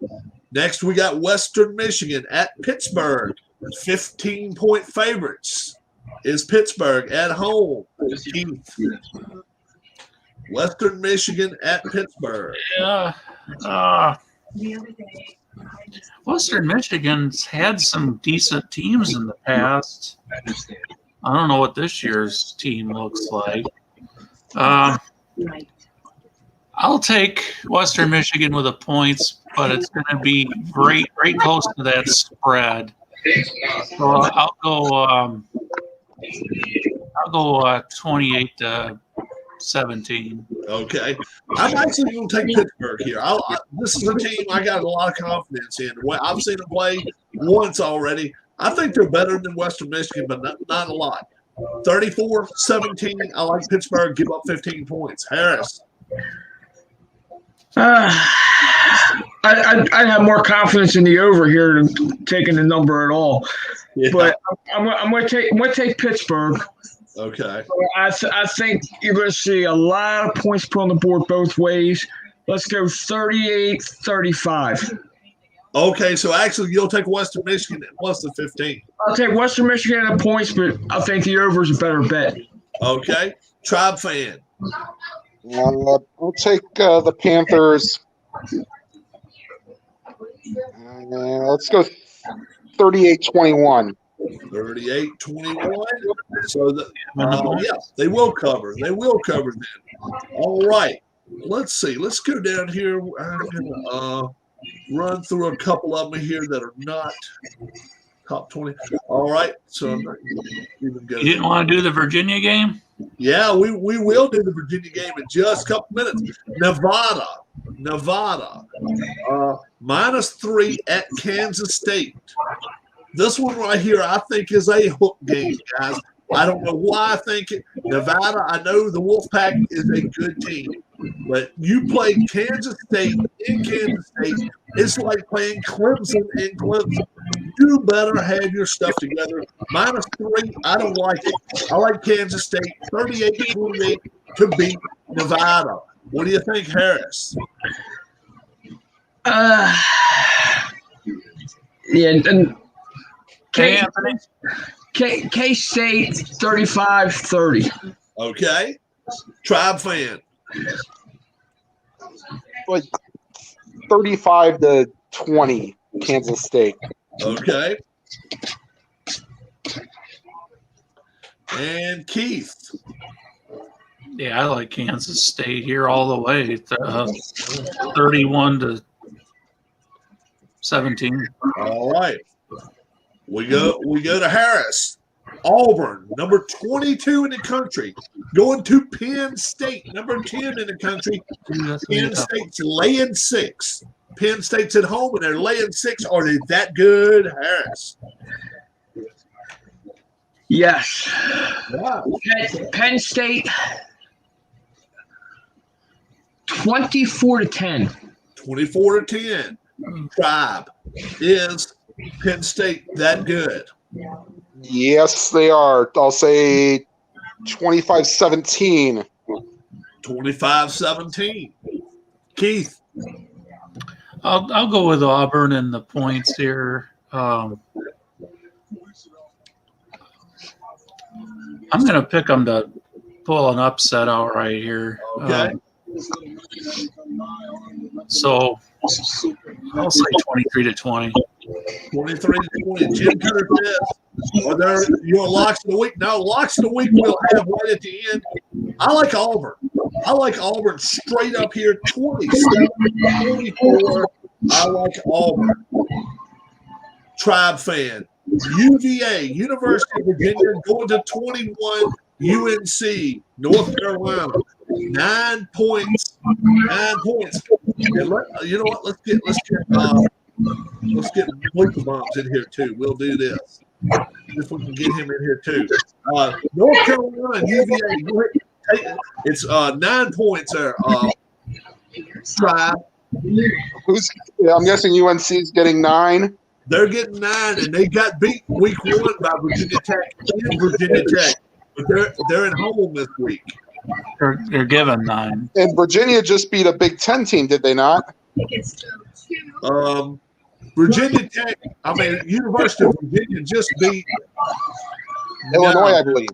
Next, we got Western Michigan at Pittsburgh. 15-point favorites is Pittsburgh at home. Western Michigan at Pittsburgh. Yeah. Western Michigan's had some decent teams in the past. I don't know what this year's team looks like. I'll take Western Michigan with the points, but it's going to be very close to that spread. So I'll go 28-17. Okay. I'm actually going to take Pittsburgh here. This is a team I got a lot of confidence in. I've seen them play once already. I think they're better than Western Michigan, but not a lot. 34-17. I like Pittsburgh. Give up 15 points. Harris. I have more confidence in the over here than taking the number at all. Yeah. But I'm going to take Pittsburgh. Okay. I think you're going to see a lot of points put on the board both ways. Let's go 38-35. Okay, so actually you'll take Western Michigan at plus the 15. I'll take Western Michigan at points, but I think the over is a better bet. Okay. Tribe fan. I'll take the Panthers. Let's go 38-21. 38-21. So, yeah, they will cover. They will cover then. All right. Let's see. Let's go down here. I'm going to run through a couple of them here that are not top 20. All right. So I'm not even going. You didn't want to do the Virginia game? Yeah, we will do the Virginia game in just a couple minutes. Nevada, -3 at Kansas State. This one right here, I think, is a hook game, guys. I don't know why I think it. Nevada, I know the Wolfpack is a good team, but you play Kansas State in Kansas State. It's like playing Clemson in Clemson. You better have your stuff together. -3, I don't like it. I like Kansas State 38-28 to beat Nevada. What do you think, Harris? Yeah, and Anthony? K-State 35-30. Okay. Tribe fan. Like 35-20, Kansas State. Okay. And Keith. Yeah, I like Kansas State here all the way. 31-17. All right. We go to Harris. Auburn, number 22 in the country, going to Penn State, number 10 in the country. Penn State's laying 6. Penn State's at home and they're laying 6. Are they that good, Harris? Yes. Wow. Penn State 24-10. 24-10. Tribe. Is Penn State that good? Yes, they are. I'll say 25-17. 25-17. Keith. I'll go with Auburn and the points here. I'm going to pick them to pull an upset out right here. Okay. So I'll say 23-20. 23-20. Jim Cutter says, are there your locks of the week? No, locks of the week we'll have right at the end. I like Auburn. I like Auburn straight up here, 27-24. I like Auburn. Tribe fan. UVA, University of Virginia, going to 21. UNC, North Carolina, 9 points. 9 points. You know what? Let's get Bleacher Bombs in here too. We'll do this. If we can get him in here too. North Carolina, UVA. It's 9 points there. Tribe. I'm guessing UNC is getting 9. They're getting 9, and they got beat week 1 by Virginia Tech in Virginia Tech. But they're at home this week. They're given 9. And Virginia just beat a Big Ten team, did they not? Virginia Tech, University of Virginia just beat Illinois, I believe.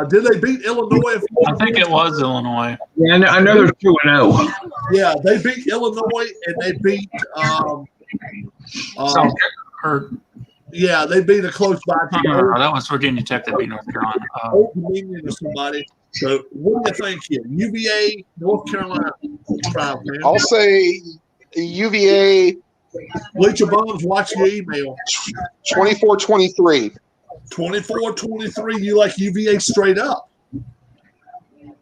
Did they beat Illinois? I think it was Illinois. Yeah, I know they're 2-0. Yeah, they beat Illinois and they beat they beat a close by team. No, that was Virginia Tech that beat North Carolina. Old Dominion or somebody. So what do you think here? UVA, North Carolina. I'll say UVA. Bleacher Bombs, watch your email. 24-23. 24-23. You like UVA straight up.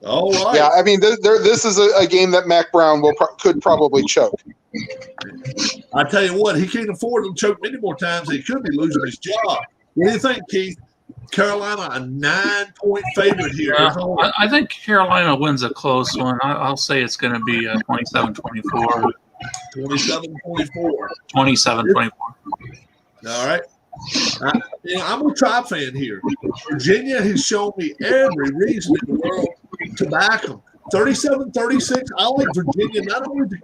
All right. Yeah, this is a game that Mac Brown could probably choke. I tell you what, he can't afford to choke many more times. He could be losing his job. What do you think, Keith? Carolina, a 9-point favorite here. I think Carolina wins a close one. I'll say it's going to be 27-24. 27-24. 27-24. All right. I'm a Tribe fan here. Virginia has shown me every reason in the world to back them. 37-36. I like Virginia not only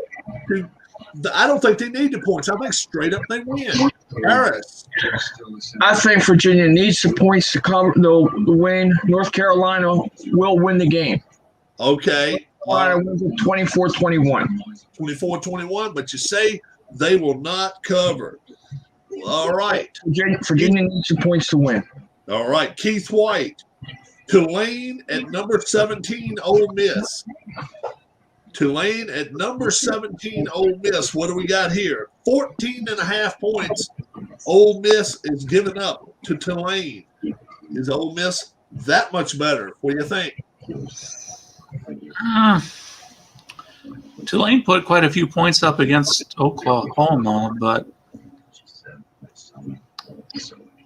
I don't think they need the points. I think straight up they win. Harris. I think Virginia needs the points to cover the win. North Carolina will win the game. Okay. Carolina wins it 24-21. 24-21, but you say they will not cover. All right. Virginia needs the points to win. All right. Keith White. Tulane at number 17, Ole Miss. Tulane at number 17, Ole Miss. What do we got here? 14.5 points. Ole Miss is giving up to Tulane. Is Ole Miss that much better? What do you think? Tulane put quite a few points up against Oklahoma, but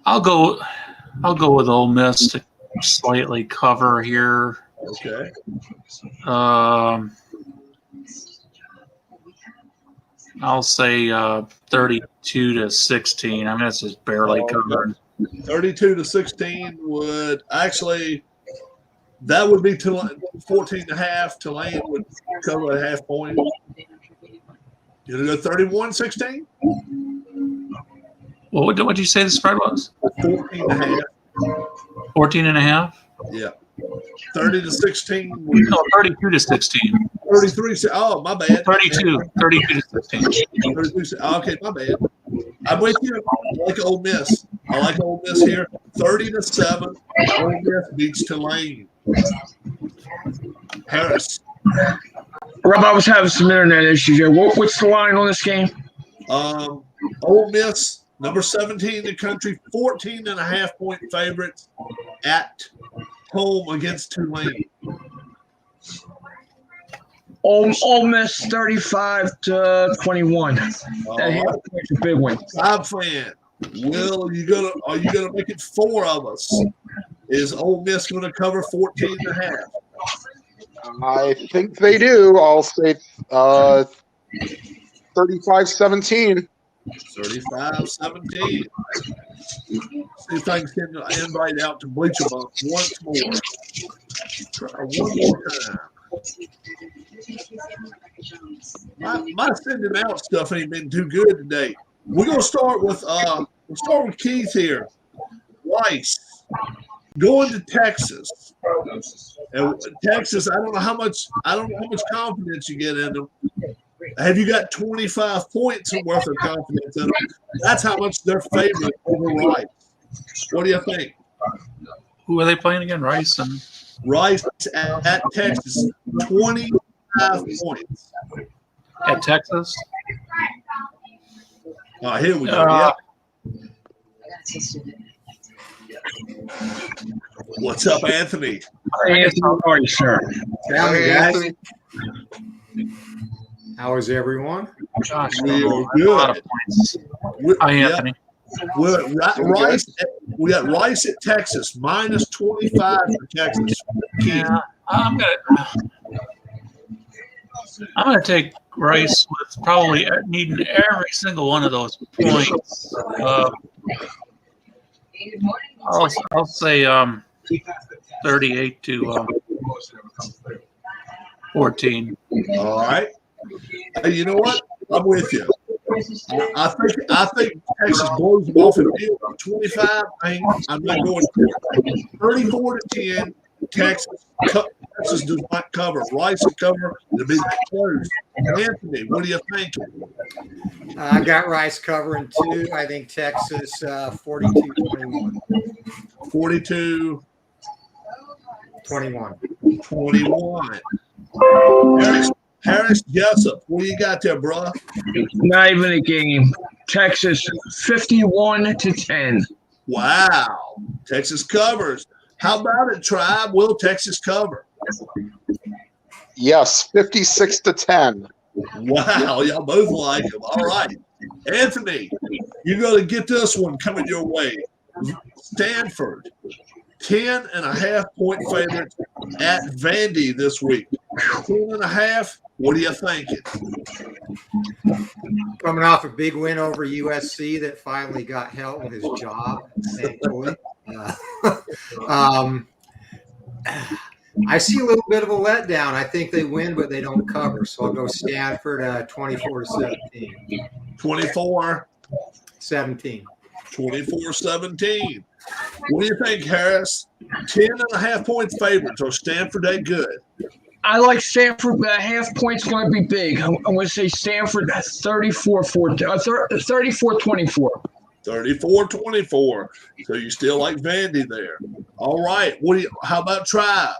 I'll go with Ole Miss to slightly cover here. Okay. I'll say 32-16. I mean, that's just barely covered. 32-16 would actually that would be 14.5. Tulane would cover a half point. You gonna go 31-16? Well, what did you say the spread was? 14.5. 14.5? Yeah. 30-16. No, 32-16. 33. Oh, my bad. 32-16. Okay, my bad. I'm with you. I like Ole Miss. I like Ole Miss here. 30-7. Ole Miss beats Tulane. Harris. Rob, I was having some internet issues here. What's the line on this game? Ole Miss, number 17 in the country, 14.5 point favorites at home against Tulane. Ole Miss 35-21. That half point's a big win. I'm fan. Are you gonna make it 4 of us? Is Ole Miss gonna cover 14.5? I think they do. I'll say 35-17. 35-17. See if I can invite out to Bleacher Bunk once more. Try one more time. My sending out stuff ain't been too good today. We're gonna start with Keith here. Rice going to Texas. And Texas, I don't know how much confidence you get in them. Have you got 25 points worth of confidence in them? That's how much they're favored over Rice. What do you think? Who are they playing again? Rice at Texas, 25 points. At Texas? Here we go. What's up, Anthony? Hey, Anthony, how are you, sir? Hey, Anthony. How is everyone? Gosh, We're a good. lot of points. Hi, Anthony. We're at Rice. We got Rice at Texas, minus 25 for Texas. Yeah, I'm gonna take Rice with probably needing every single one of those points. I'll say 38-14. All right. You know what? I'm with you. I think Texas blows them off in field 25. I'm not going 34-10. Texas does not cover. Rice will cover. It'll be close. Anthony, what do you think? I got Rice covering 2. I think Texas 42-21. 42-21. Harris Jessup, what do you got there, bro? Not even a game. Texas 51-10. Wow. Texas covers. How about it, Tribe? Will Texas cover? Yes, 56-10. Wow, y'all both like him. All right. Anthony, you're going to get this one coming your way. Stanford, 10.5 point favorites at Vandy this week. 10.5. What are you thinking? Coming off a big win over USC that finally got Helton his job, thankfully. I see a little bit of a letdown. I think they win, but they don't cover. So I'll go Stanford 24-17. 24. 17. 24-17. What do you think, Harris? 10.5 points favorites. Are Stanford that good? I like Stanford, but a half point's going to be big. I'm going to say Stanford 34-24. 34-24. So you still like Vandy there. All right. How about Tribe?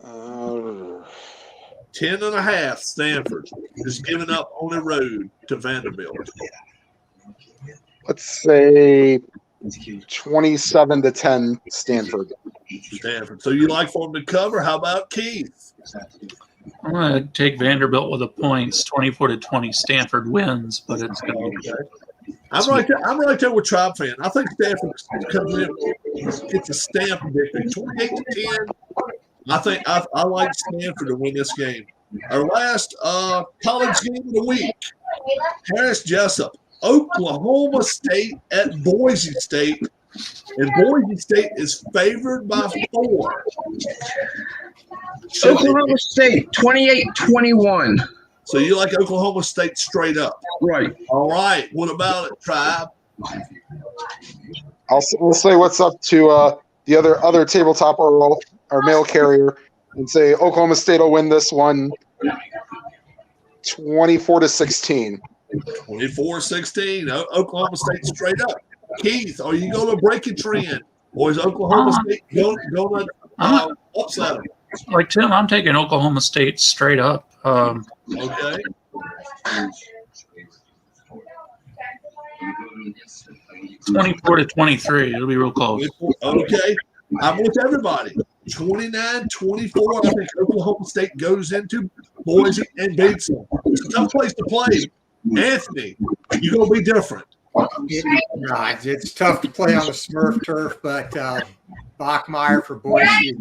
10.5 Stanford is giving up on the road to Vanderbilt. Let's say 27-10 Stanford. Stanford. So you like for them to cover? How about Keith? I'm going to take Vanderbilt with the points. 24-20. Stanford wins, but it's going to be. I'm right there with Tribe fan. I think Stanford comes in, gets a stamp victory, 28-10. I think I like Stanford to win this game. Our last college game of the week, Harris Jessup, Oklahoma State at Boise State, and Boise State is favored by 4. Oklahoma State 28-21. So you like Oklahoma State straight up? Right. All right. What about it, Tribe? We'll say what's up to the other tabletop or mail carrier and say Oklahoma State will win this one 24-16. 24-16. Oklahoma State straight up. Keith, are you going to break a trend, or is Oklahoma State going to upset them? Like Tim, I'm taking Oklahoma State straight up. Okay. 24-23. It'll be real close. Okay. I'm with everybody. 29-24. I think Oklahoma State goes into Boise and beats them. It's a tough place to play. Anthony, you're going to be different. It's tough to play on the Smurf turf, but Bachmeyer for Boise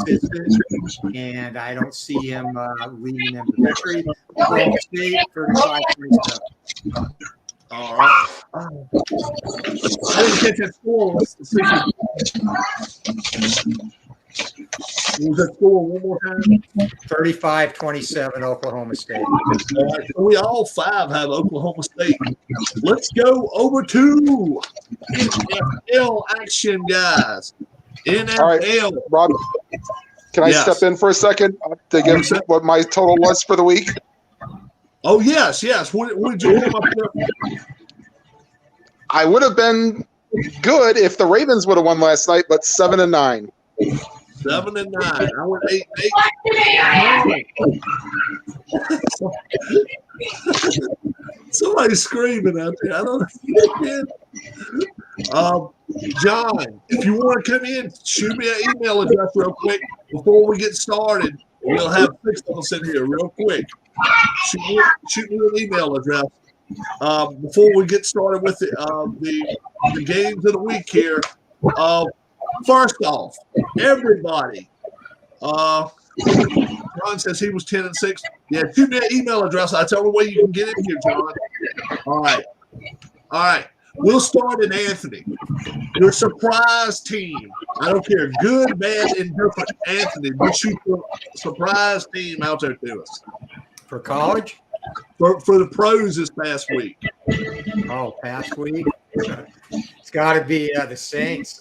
is consistent, and I don't see him leading them to victory. Oklahoma State 35-27. All right. I didn't catch that score. What was that score one more time? 35-27 Oklahoma State. All right, so we all 5 have Oklahoma State. Let's go over to NFL action, guys. NFL. All right, Rob, can I step in for a second to give what my total was for the week? Oh, yes. What did you come up with? I would have been good if the Ravens would have won last night, but 7-9. 7-9. I went 8. Somebody's screaming out there. I don't know. John, if you want to come in, shoot me an email address real quick before we get started. We'll have 6 of us in here real quick. Shoot me an email address before we get started with the games of the week here. First off, everybody, John says he was 10-6. Yeah, shoot me an email address. I tell the way you can get in here, John. All right. We'll start at Anthony. Your surprise team. I don't care. Good, bad, indifferent. Anthony, we'll shoot your surprise team out there to us. For college? For the pros this past week. Oh, past week? It's got to be the Saints.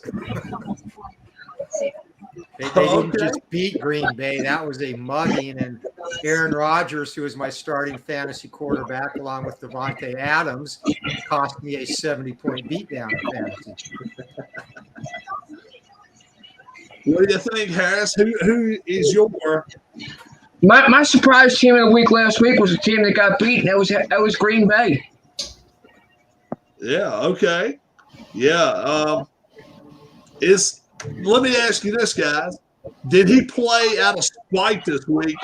They didn't just beat Green Bay. That was a mugging. And Aaron Rodgers, who was my starting fantasy quarterback, along with Devontae Adams, cost me a 70-point beatdown in fantasy. What do you think, Harris? Who is your – My surprise team of the week last week was a team that got beaten. That was Green Bay. Yeah, okay. Yeah. Let me ask you this, guys. Did he play out of spite this week,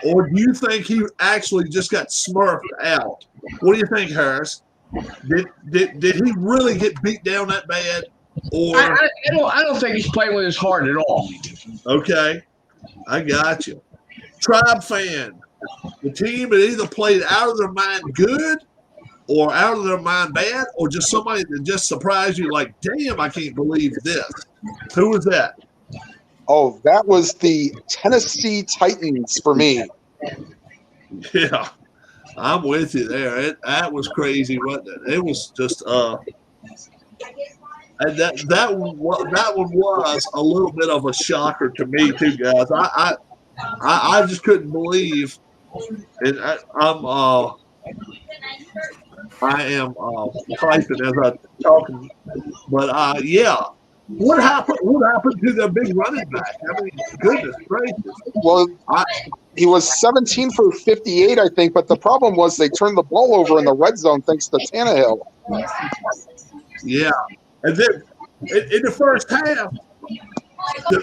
or do you think he actually just got smurfed out? What do you think, Harris? Did he really get beat down that bad? Or I don't think he's playing with his heart at all. Okay. I got you. Tribe fan, the team that either played out of their mind good or out of their mind bad, or just somebody that just surprised you like, damn, I can't believe this. Who was that? Oh, that was the Tennessee Titans for me. Yeah, I'm with you there. That was crazy, wasn't it? It was just and that one was a little bit of a shocker to me too, guys. I just couldn't believe, and I am typing as I'm talking, but yeah. What happened? What happened to the big running back? I mean, goodness gracious. Well, he was 17 for 58, I think, but the problem was they turned the ball over in the red zone thanks to Tannehill. Yeah, and then in the first half, the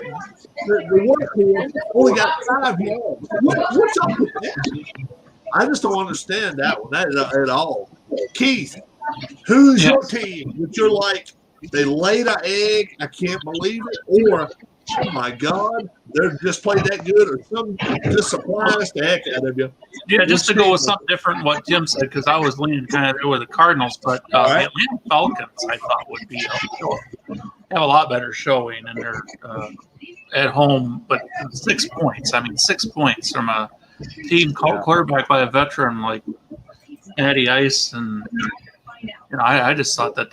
workhorse only got 5 yards. What's up with that? I just don't understand that one at all. Keith, who's your team that you're like, they laid an egg, I can't believe it, or, oh my God, they're just played that good, or some just surprised the heck out of you? Yeah, just to go with something different than what Jim said, because I was leaning kind of there with the Cardinals, but the Atlanta Falcons, I thought, would be have a lot better showing, and they're at home, but 6 points. I mean, 6 points from a team quarterback by a veteran like Matty Ice, and I just thought that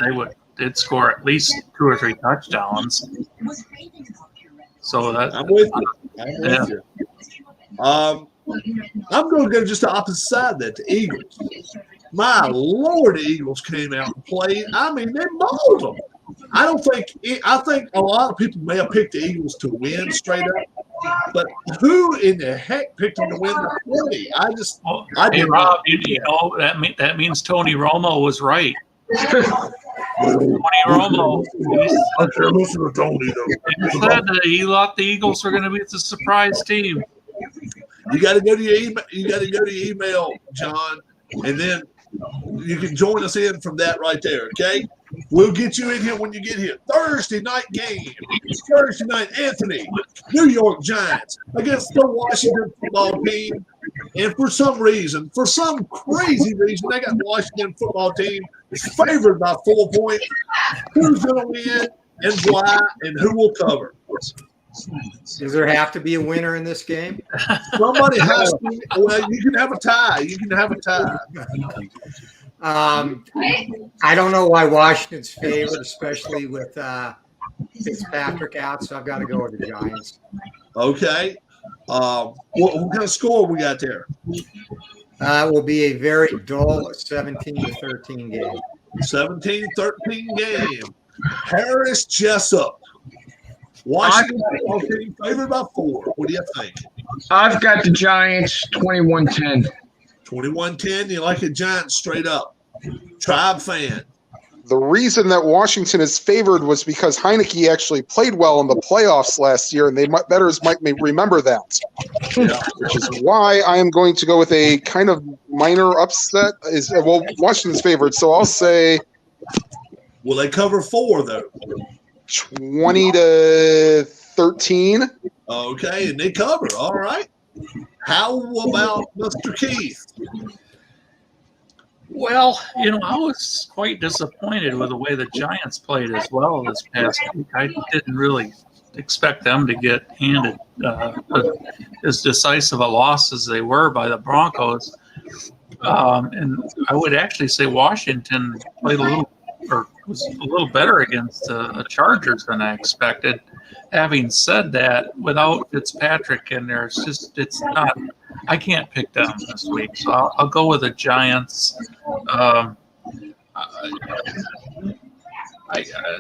they'd score at least 2 or 3 touchdowns. So that I'm with you. I'm going to go just the opposite side of that, the Eagles. My Lord, the Eagles came out and played. I mean, they mauled them. I think a lot of people may have picked the Eagles to win straight up, but who in the heck picked them to win the 20? Hey, Rob, that means Tony Romo was right. Tony Romo. I can't listen to Tony though. He said that he thought the Eagles were going to be the surprise team. You got to go to your email. You got to go to your email, John, and then you can join us in from that right there. Okay, we'll get you in here when you get here. Thursday night game. Thursday night, Anthony, New York Giants against the Washington football team. And for some crazy reason, they got Washington football team favored by 4 points. Who's going to win and why and who will cover? Does there have to be a winner in this game? Somebody has to. Well, you can have a tie. I don't know why Washington's favored, especially with Fitzpatrick out, so I've got to go with the Giants. Okay. What kind of score we got there? It will be a very dull 17-13 game. 17-13 game. Harris Jessup. Washington football team favored by 4. What do you think? I've got the Giants 21-10. 21-10. You like a Giants straight up. Tribe fan. The reason that Washington is favored was because Heineke actually played well in the playoffs last year, and bettors might remember that. Yeah. Which is why I am going to go with a kind of minor upset. Washington's favored, so I'll say. Will they cover 4 though? 20-13. Okay, and they cover. All right. How about Mr. Keith? Well, I was quite disappointed with the way the Giants played as well this past week. I didn't really expect them to get handed as decisive a loss as they were by the Broncos. And I would actually say Washington played was a little better against the Chargers than I expected. Having said that, without Fitzpatrick in there, it's not. I can't pick them this week, so I'll go with the Giants.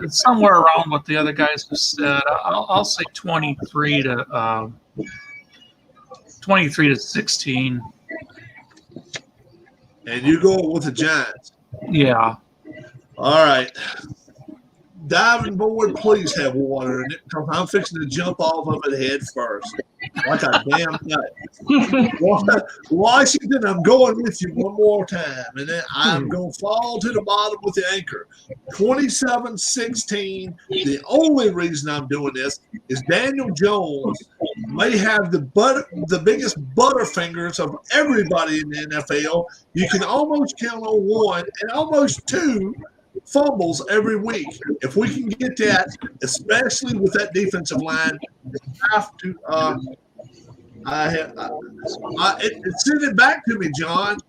Somewhere around what the other guys have said. I'll say 23 to 16. And you go with the Giants. Yeah. All right. Diving board, please have water in it. I'm fixing to jump off of it head first. Like a damn nut. Washington, I'm going with you one more time. And then I'm going to fall to the bottom with the anchor. 27-16. The only reason I'm doing this is Daniel Jones may have the biggest butterfingers of everybody in the NFL. You can almost count on 1 and almost 2 fumbles every week. If we can get that, especially with that defensive line, have to. Send it back to me, John.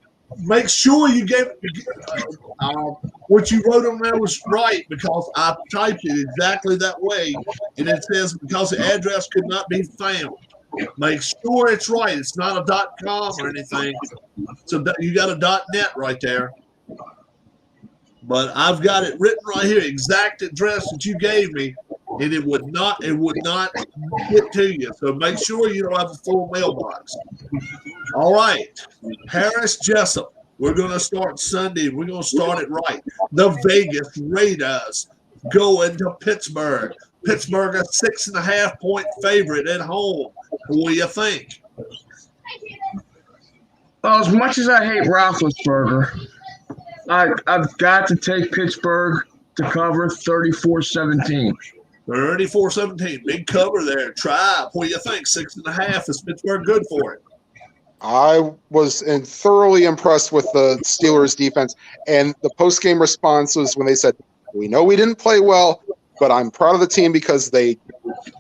Make sure you gave what you wrote on there was right, because I typed it exactly that way, and it says because the address could not be found. Make sure it's right. It's not a .com or anything. So you got a .net right there. But I've got it written right here, exact address that you gave me, and it would not get to you. So make sure you don't have a full mailbox. All right, Harris Jessup. We're going to start Sunday. We're going to start it right. The Vegas Raiders go into Pittsburgh. Pittsburgh a 6.5-point favorite at home. What do you think? Well, as much as I hate Roethlisberger, I've got to take Pittsburgh to cover 34-17. 34-17. Big cover there. Tribe. What do you think? 6.5. Is Pittsburgh good for it? I was thoroughly impressed with the Steelers' defense, and the post-game response was when they said, "We know we didn't play well, but I'm proud of the team because they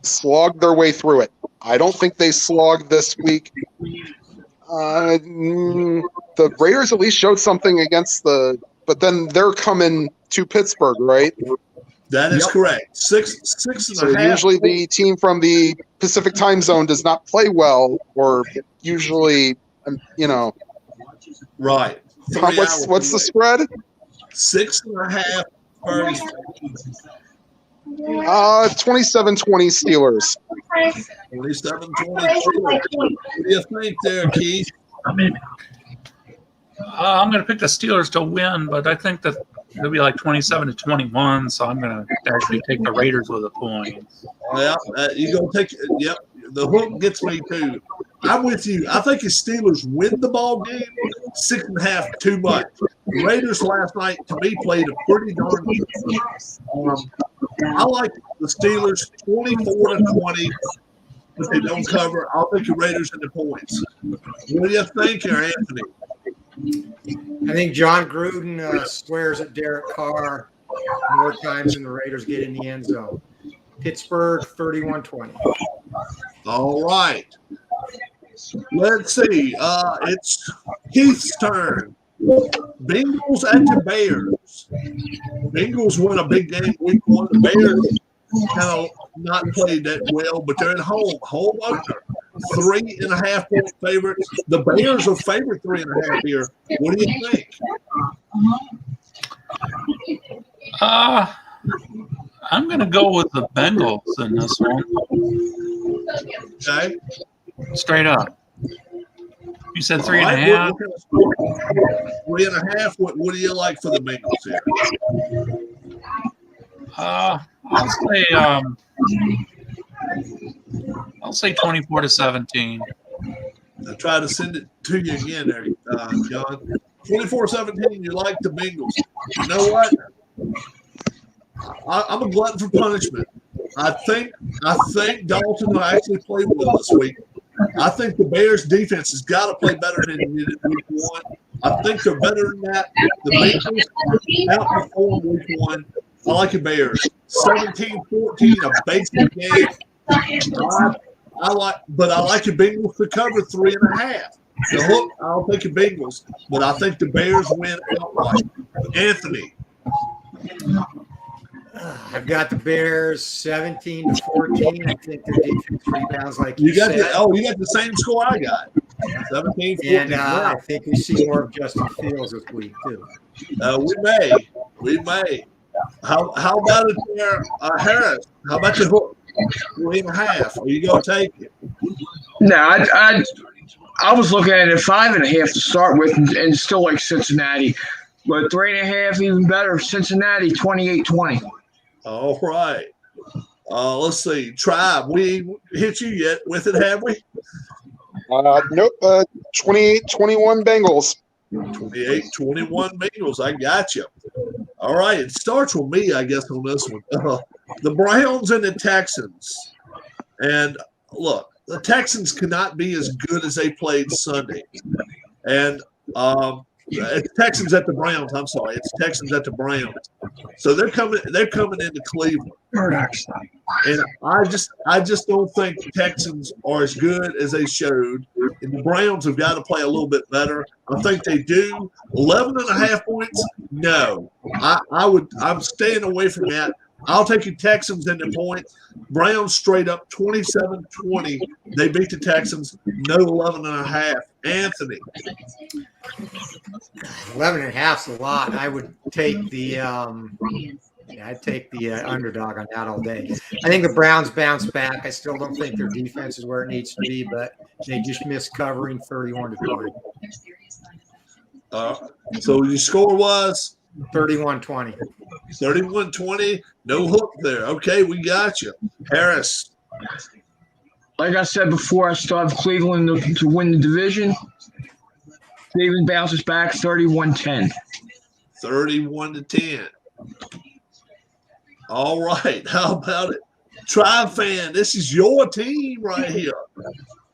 slogged their way through it." I don't think they slogged this week. The Raiders at least showed something against but then they're coming to Pittsburgh, right? That is correct. 6.5. So usually the team from the Pacific time zone does not play well, or usually, Right. What's the spread? 6.5. 27-20 Steelers. 27-20. What do you think there, Keith? I'm going to pick the Steelers to win, but I think that it'll be like 27-21. So I'm going to actually take the Raiders with a point. Well, you're going to take – yep. The hook gets me too. I'm with you. I think the Steelers win the ball game. 6.5 too much. The Raiders last night, to me, played a pretty darn good game. I like the Steelers 24-20, but they don't cover. I'll take the Raiders in the points. What do you think here, Anthony? I think John Gruden swears at Derek Carr more times than the Raiders get in the end zone. Pittsburgh 31-20. All right. Let's see. It's Keith's turn. Bengals at the Bears. Bengals win a big game week 1. The Bears kind of not played that well, but they're at home. Home opener. 3.5-point favorites. The Bears are favored 3.5 here. What do you think? I'm going to go with the Bengals in this one. Okay. Straight up. You said 3.5. 3.5. What do you like for the Bengals here? I'll say 24-17. I'll try to send it to you again there, John. 24-17, you like the Bengals. You know what? I'm a glutton for punishment. I think Dalton will actually play well this week. I think the Bears' defense has got to play better than it did in week 1. I think they're better than that. The Bengals outperformed week 1. I like the Bears. 17-14, a basic game. I like the Bengals to cover 3.5. The hook, I'll take the Bengals, but I think the Bears win outright. Anthony. I've got the Bears 17-14. I think their defense rebounds like you said. You got the same score I got. 17-14. And I think we see more of Justin Fields this week too. We may. How about it there, Harris? How about the hook? 3.5. Are you going to take it? No, I was looking at it 5.5 to start with, and still like Cincinnati. But 3.5, even better. Cincinnati, 28-20. All right. Let's see. Tribe, we ain't hit you yet with it, have we? Nope. 28-21 Bengals. 28-21 Bengals. I got you. All right. It starts with me, I guess, on this one. The Browns and the Texans. And look, the Texans cannot be as good as they played Sunday. And it's Texans at the Browns. I'm sorry. It's Texans at the Browns. So they're coming into Cleveland. And I just don't think the Texans are as good as they showed. And the Browns have got to play a little bit better. I think they do. 11.5 points? No. I'm staying away from that. I'll take the Texans into points. Browns straight up 27-20. They beat the Texans. No 11.5. Anthony. 11.5's a lot. I would take the I'd take the underdog on that all day. I think the Browns bounce back. I still don't think their defense is where it needs to be, but they just missed covering 31-20. So your score was 31-20. 31-20. No hook there. Okay, we got you. Harris. Like I said before, I still have Cleveland to win the division. Cleveland bounces back 31-10. 31-10. All right. How about it? Tribe fan, this is your team right here.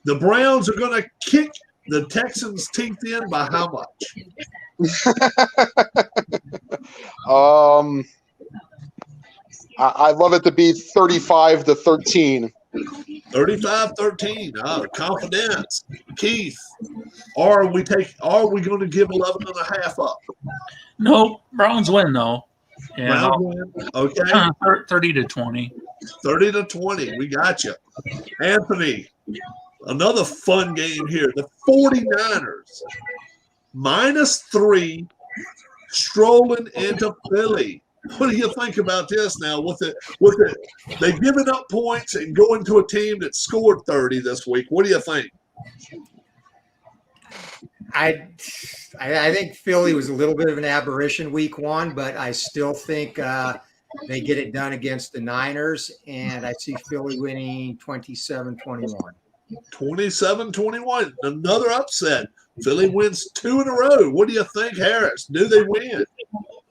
The Browns are going to kick the Texans' teeth in by how much? I love it to be 35-13. 35-13. Confidence. Keith, are we going to give 11.5 up? Nope. Browns win though. Yeah. Browns win. Okay. 30-20. 30-20. We got you. Anthony, another fun game here. The 49ers -3 strolling into Philly. What do you think about this now? With they've given up points and going to a team that scored 30 this week. What do you think? I think Philly was a little bit of an aberration week 1, but I still think they get it done against the Niners, and I see Philly winning 27-21. 27-21. Another upset. Philly wins 2 in a row. What do you think, Harris? Do they win?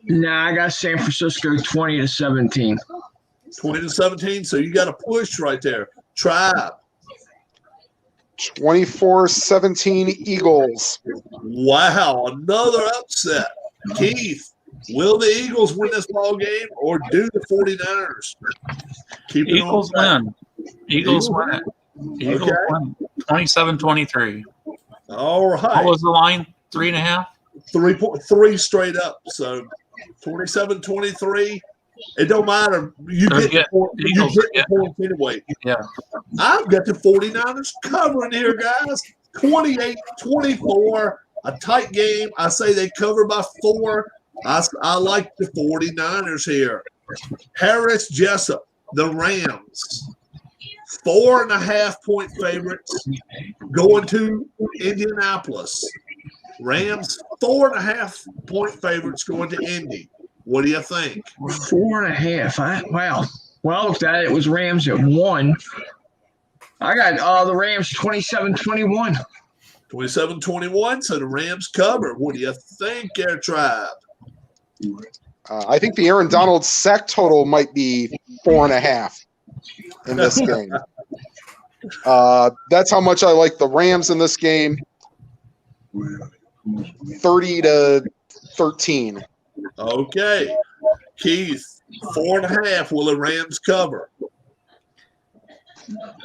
Nah, I got San Francisco 20-17. 20-17. So you got a push right there. Tribe. 24-17 Eagles. Wow, another upset. Keith, will the Eagles win this ball game or do the 49ers? Keep it Eagles on. win. Eagles win it. Eagles win 27-23. All right. What was the line? 3.5? 3 straight up. So 27-23. It don't matter. You get the points anyway. Yeah. I've got the 49ers covering here, guys. 28-24. A tight game. I say they cover by 4. I like the 49ers here. Harris Jessup, the Rams. 4.5-point favorites going to Indianapolis. Rams, 4.5-point favorites going to Indy. What do you think? 4.5. Wow. Well, I looked at it. It was Rams at 1. I got the Rams 27-21. 27-21. So the Rams cover. What do you think, Air Tribe? I think the Aaron Donald sack total might be 4.5 in this game. That's how much I like the Rams in this game. 30-13. Okay. Keith, 4.5. Will the Rams cover?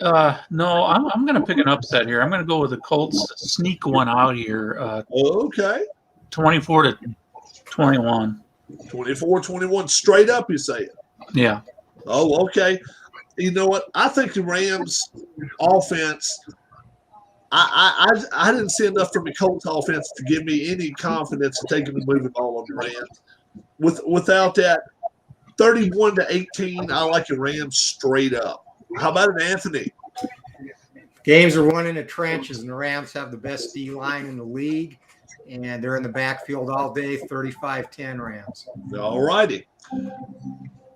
No, I'm going to pick an upset here. I'm going to go with the Colts to sneak one out here. Okay. 24-21. 24-21. Straight up, you say it? Yeah. Oh, okay. You know what? I think the Rams offense, I didn't see enough from the Colts offense to give me any confidence in taking the moving ball on the Rams. Without that, 31-18, I like the Rams straight up. How about it, Anthony? Games are won in the trenches, and the Rams have the best D-line in the league, and they're in the backfield all day, 35-10 Rams. All righty.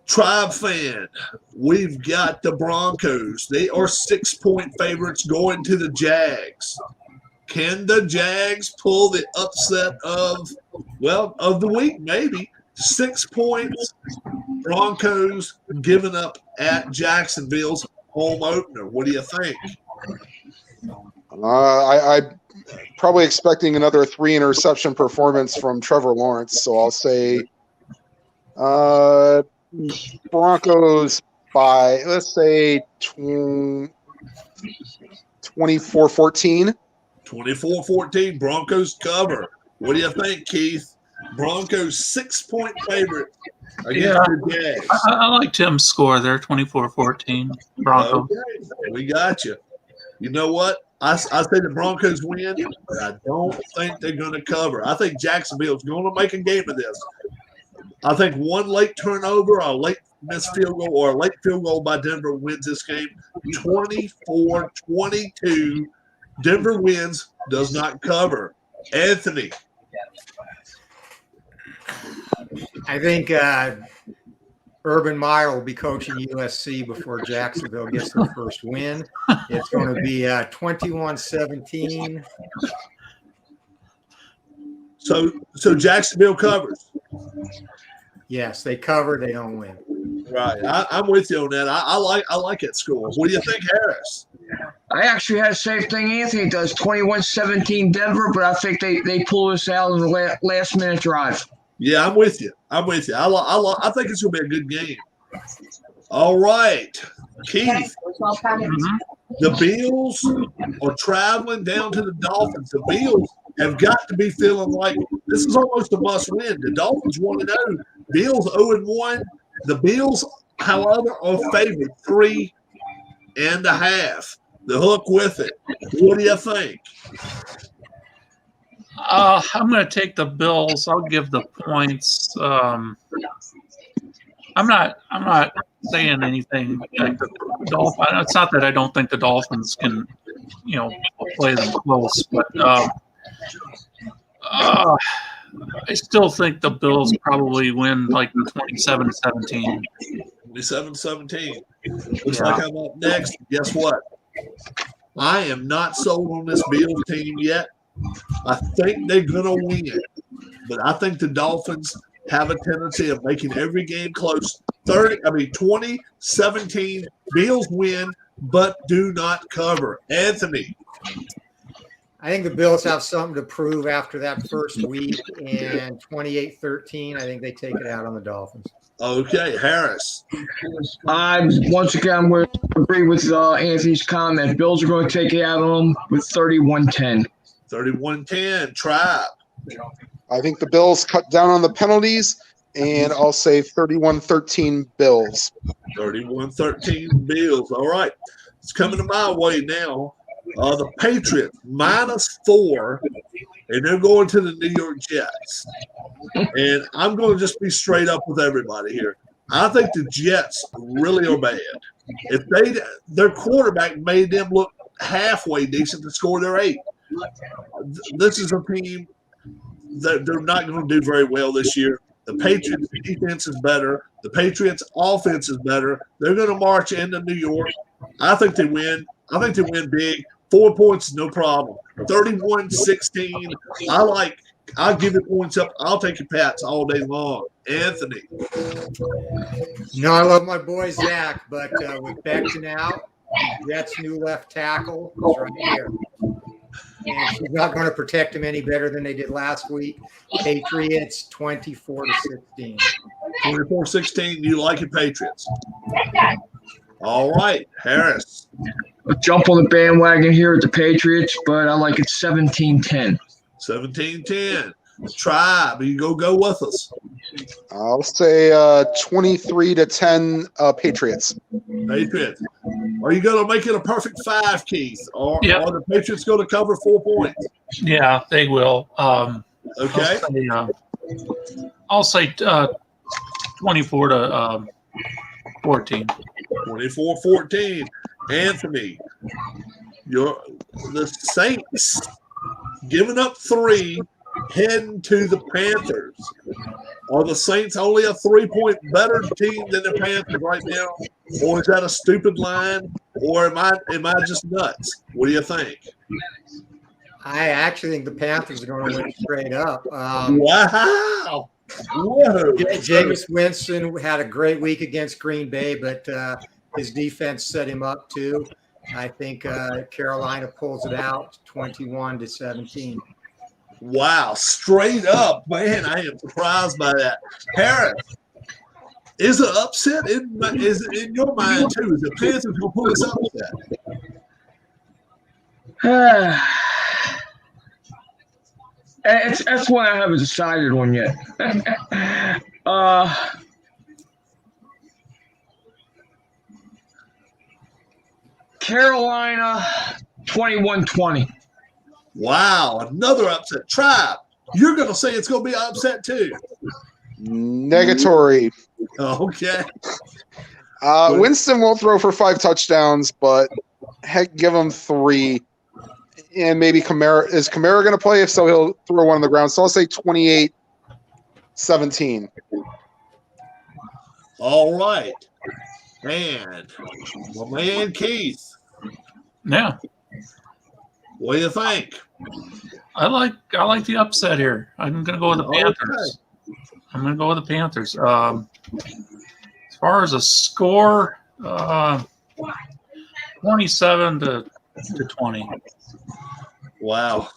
Tribe fan, we've got the Broncos. They are 6-point favorites going to the Jags. Can the Jags pull the upset of the week? Maybe. 6 points. Broncos giving up at Jacksonville's home opener. What do you think? I'm probably expecting another 3-interception performance from Trevor Lawrence, so I'll say Broncos by, let's say, 24-14. 24-14. Broncos cover. What do you think, Keith? Broncos 6-point favorite against the Jags. I like Tim's score there, 24-14. Broncos. Okay, we got you. You know what? I say the Broncos win, but I don't think they're going to cover. I think Jacksonville's going to make a game of this. I think one late turnover, a late missed field goal, or a late field goal by Denver wins this game 24-22. Denver wins, does not cover. Anthony. I think Urban Meyer will be coaching USC before Jacksonville gets their first win. It's going to be 21-17. So Jacksonville covers. Yes, they cover. They don't win. Right. I'm with you on that. I like that score. What do you think, Harris? I actually had the same thing Anthony does, 21-17 Denver, but I think they pull this out in the last minute drive. Yeah, I'm with you. I think it's going to be a good game. All right. Keith, the Bills are traveling down to the Dolphins. The Bills have got to be feeling like this is almost a must-win. The Dolphins 1-0. Bills 0-1. The Bills, however, are favored 3.5. The hook with it. What do you think? I'm going to take the Bills. I'll give the points. I'm not saying anything like the Dolphins. It's not that I don't think the Dolphins can, play them close, but I still think the Bills probably win like 27-17. 27-17. Looks like I'm up next. Guess what? I am not sold on this Bills team yet. I think they're going to win, but I think the Dolphins have a tendency of making every game close. 20-17. Bills win, but do not cover. Anthony. I think the Bills have something to prove after that first week, and 28-13, I think they take it out on the Dolphins. Okay, Harris. Once again, I'm going to agree with Anthony's comment. Bills are going to take it out on them with 31-10. 31-10. Tribe. I think the Bills cut down on the penalties, and I'll say 31-13 Bills. 31-13 Bills. All right. It's coming to my way now. The Patriots -4, and they're going to the New York Jets. And I'm going to just be straight up with everybody here. I think the Jets really are bad. If their quarterback made them look halfway decent to score their 8. This is a team that they're not going to do very well this year. The Patriots' defense is better. The Patriots' offense is better. They're going to march into New York. I think they win. I think they win big. 4 points, no problem. 31-16. I'll give you points up. I'll take your Pats all day long. Anthony. I love my boy Zach, but with Becton out, Jets' new left tackle is right here. And she's not going to protect him any better than they did last week. Patriots 24-16. 24-16. You like it, Patriots? All right, Harris. I'll jump on the bandwagon here with the Patriots, but I like it 17-10. 17-10. Tribe, you go with us. I'll say 23-10 Patriots. Patriots. Are you going to make it a perfect 5, Keith? Or are the Patriots going to cover 4 points? Yeah, they will. Okay. I'll say 24-14. 24-14. Anthony, the Saints giving up 3, heading to the Panthers. Are the Saints only a 3-point better team than the Panthers right now? Or is that a stupid line? Or am I just nuts? What do you think? I actually think the Panthers are going to win straight up. Wow. Whoa. Jameis Winston had a great week against Green Bay, but his defense set him up too. I think Carolina pulls it out 21-17. Wow, straight up. Man, I am surprised by that. Harris. Is it upset? Is it in your mind too? Is the Panthers going to pull this upset? That's why I haven't decided one yet. Carolina 21-20. Wow, another upset. Tribe, you're going to say it's going to be an upset too. Negatory. Okay. Winston won't throw for 5 touchdowns, but heck, give him 3. And maybe Kamara. Is Kamara going to play? If so, he'll throw one on the ground. So I'll say 28-17. All right. And my man Keith, Yeah, what do you think? I like the upset here. I'm going to go with the Panthers. I'm going to go with the Panthers. As far as a score, 27-20. Wow.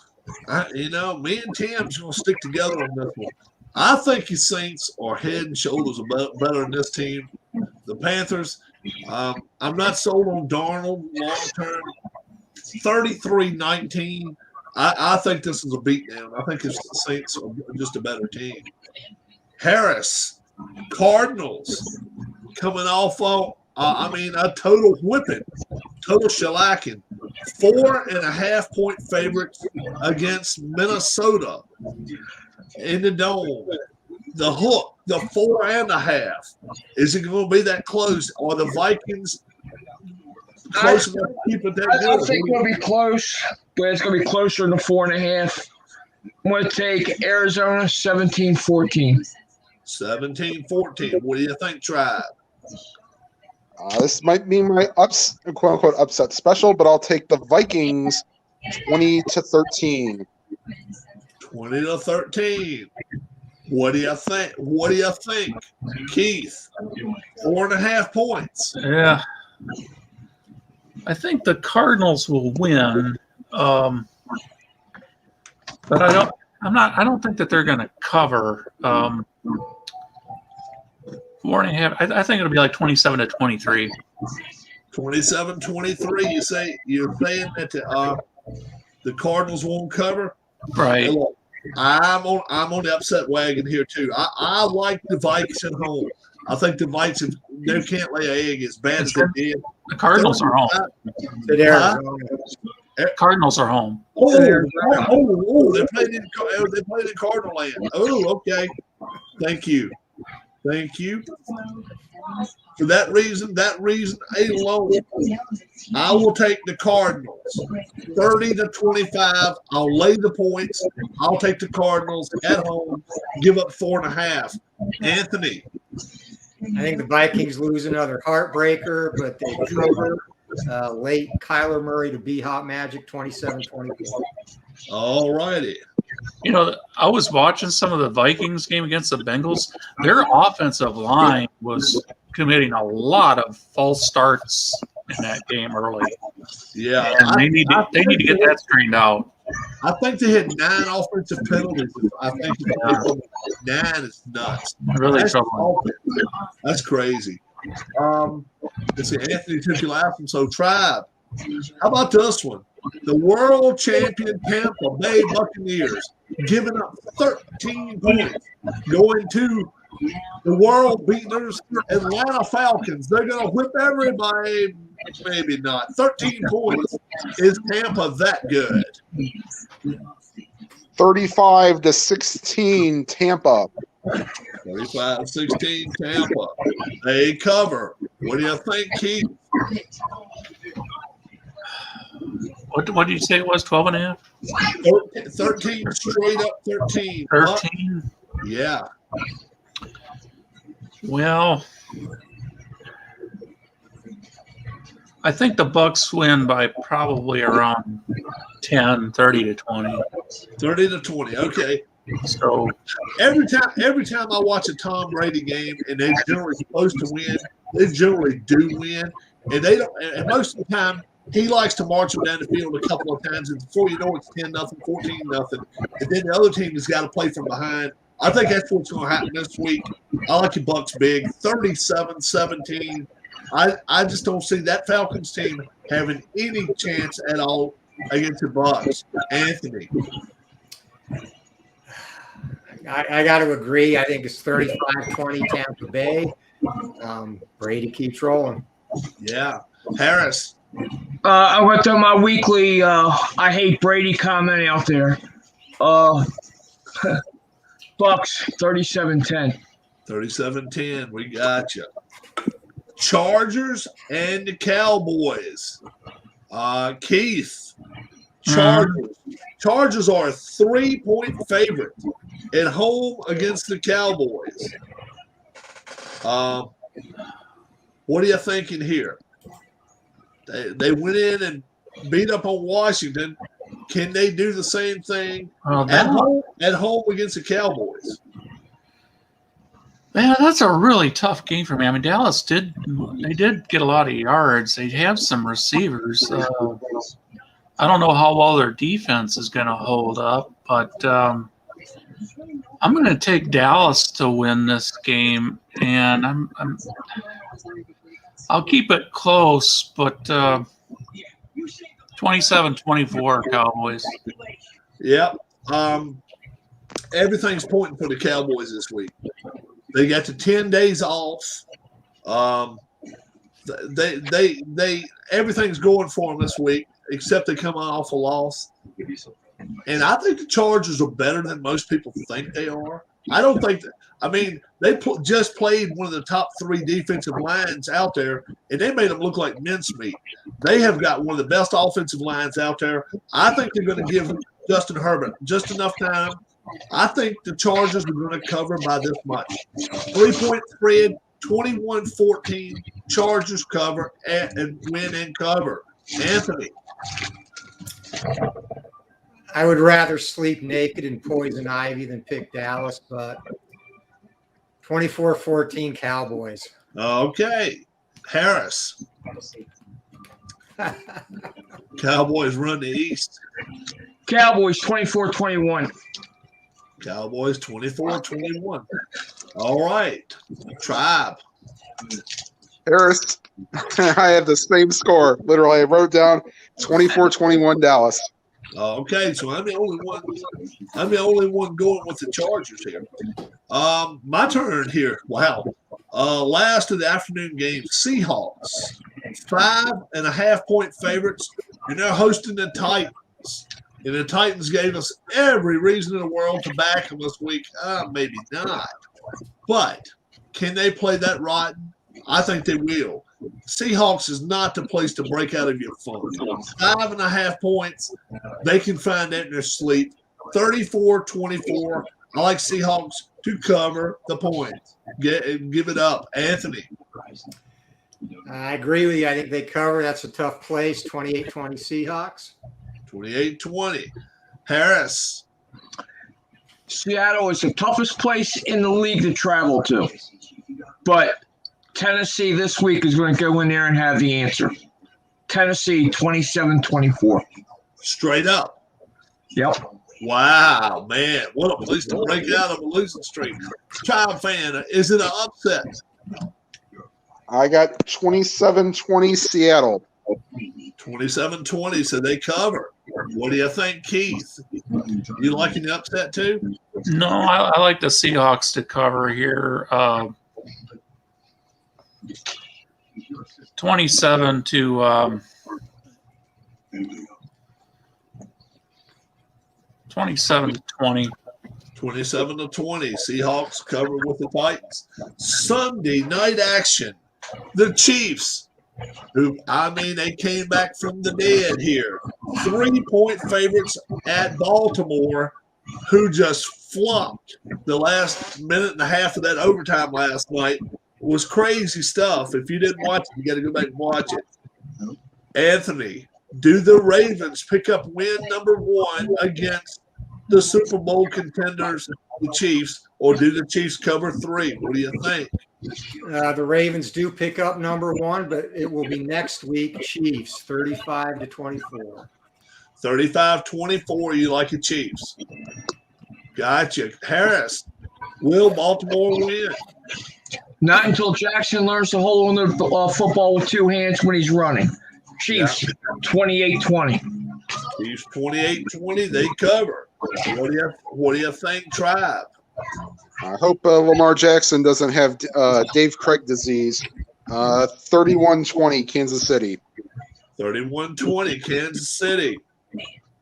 Me and Tim's going to stick together on this one. I think the Saints are head and shoulders better than this team. The Panthers, I'm not sold on Darnold long term. 33-19. I think this is a beatdown. I think the Saints are just a better team. Harris, Cardinals, coming off of, a total whipping, total shellacking. 4.5-point favorites against Minnesota in the Dome. The hook, the 4.5. Is it going to be that close? Are the Vikings close enough to keep it that good? I think it'll be close, but it's going to be closer than the 4.5. I'm going to take Arizona 17-14. 17-14. What do you think, Tribe? This might be my quote-unquote upset special, but I'll take the Vikings 20-13. 20-13. What do you think? Keith? 4.5 points. Yeah. I think the Cardinals will win. But I don't think that they're going to cover 4.5. I think it'll be like 27-23. 27-23. You're saying that the Cardinals won't cover? Right. Hey, look, I'm on the upset wagon here too. I like the Vikings at home. I think the Vikings, they can't lay an egg as bad as they did. The Cardinals are home. Cardinals are home. They played in Cardinal land. Oh, okay. Thank you. For that reason alone, I will take the Cardinals. 30-25. I'll lay the points. I'll take the Cardinals at home. Give up 4.5. Anthony. I think the Vikings lose another heartbreaker, but they cover late Kyler Murray to be hot magic 27-24. All righty. I was watching some of the Vikings game against the Bengals. Their offensive line was committing a lot of false starts in that game early. Yeah. And they need to get that straightened out. I think they had 9 offensive penalties. I think 9 is nuts. Really troubling. That's crazy. Let's see, Anthony took your last one. So, Tribe, how about this one? The world champion Tampa Bay Buccaneers giving up 13 points, going to the world beaters Atlanta Falcons. They're going to whip everybody. Maybe not. 13 points. Is Tampa that good? 35-16 Tampa. 35-16 Tampa. They cover. What do you think, Keith? What did you say it was? 12.5? 13, straight up 13. 13? Yeah. Well, I think the Bucks win by probably around 10, 30-20. 30-20. Okay. So every time I watch a Tom Brady game and they're generally supposed to win, they generally do win. And they don't. And most of the time, he likes to march them down the field a couple of times, and before you know it's 10-0, 14-0, and then the other team has got to play from behind. I think that's what's going to happen this week. I like the Bucks big, 37-17. I just don't see that Falcons team having any chance at all against the Bucks. Anthony. I got to agree. I think it's 35-20 Tampa Bay. Brady keeps rolling. Yeah. Harris. I went to my weekly I hate Brady comment out there. Bucks 37-10. 37-10. We got you. Chargers and the Cowboys. Keith. Chargers. Chargers are a 3-point favorite at home against the Cowboys. What are you thinking here? They went in and beat up on Washington. Can they do the same thing at home against the Cowboys? Man, that's a really tough game for me. I mean, Dallas did get a lot of yards. They have some receivers. I don't know how well their defense is going to hold up, but I'm going to take Dallas to win this game, and I'll keep it close, but 27-24 Cowboys. Yep. Everything's pointing for the Cowboys this week. They got the 10 days off. They everything's going for them this week, except they come off a loss. And I think the Chargers are better than most people think they are. I don't think that. I mean, they just played one of the top 3 defensive lines out there, and they made them look like mincemeat. They have got one of the best offensive lines out there. I think they're going to give Justin Herbert just enough time. I think the Chargers are going to cover by this much. 3-point spread, 21-14. Chargers cover and win and cover. Anthony. I would rather sleep naked in poison ivy than pick Dallas, but 24-14 Cowboys. Okay. Harris. Cowboys run the East. Cowboys 24-21. Cowboys 24-21. All right. Tribe. Harris, I have the same score. Literally, I wrote down 24-21 Dallas. Okay, so I'm the only one. I'm the only one going with the Chargers here. My turn here. Wow. Last of the afternoon game, Seahawks, 5.5-point favorites, and they're hosting the Titans. And the Titans gave us every reason in the world to back them this week. Maybe not. But can they play that rotten? I think they will. Seahawks is not the place to break out of your funk. 5.5 points. They can find that in their sleep. 34-24. I like Seahawks to cover the points. Give it up. Anthony. I agree with you. I think they cover. That's a tough place. 28-20 Seahawks. 28-20. Harris. Seattle is the toughest place in the league to travel to. But Tennessee this week is going to go in there and have the answer. Tennessee 27-24. Straight up. Yep. Wow, man. What a place to break out of a losing streak. Tribe fan, is it an upset? I got 27-20 Seattle. 27-20, so they cover. What do you think, Keith? You liking the upset too? No, I like the Seahawks to cover here. 27 to 27 to 20. 27-20. Seahawks cover with the Titans. Sunday night action. The Chiefs, who, I mean, they came back from the dead here. 3-point favorites at Baltimore, who just flopped the last minute and a half of that overtime last night. It was crazy stuff. If you didn't watch it, you got to go back and watch it. Anthony, do the Ravens pick up win number 1 against the Super Bowl contenders, the Chiefs, or do the Chiefs cover 3? What do you think? The Ravens do pick up number 1, but it will be next week. Chiefs 35-24. 35-24. You like the Chiefs? Gotcha. Harris, Will Baltimore win? Not until Jackson learns to hold on the football with two hands when he's running. Chiefs, 28-20. Chiefs 28-20. They cover. What do you think, Tribe? I hope Lamar Jackson doesn't have Dave Craig disease. 31-20, Kansas City. 31-20, Kansas City.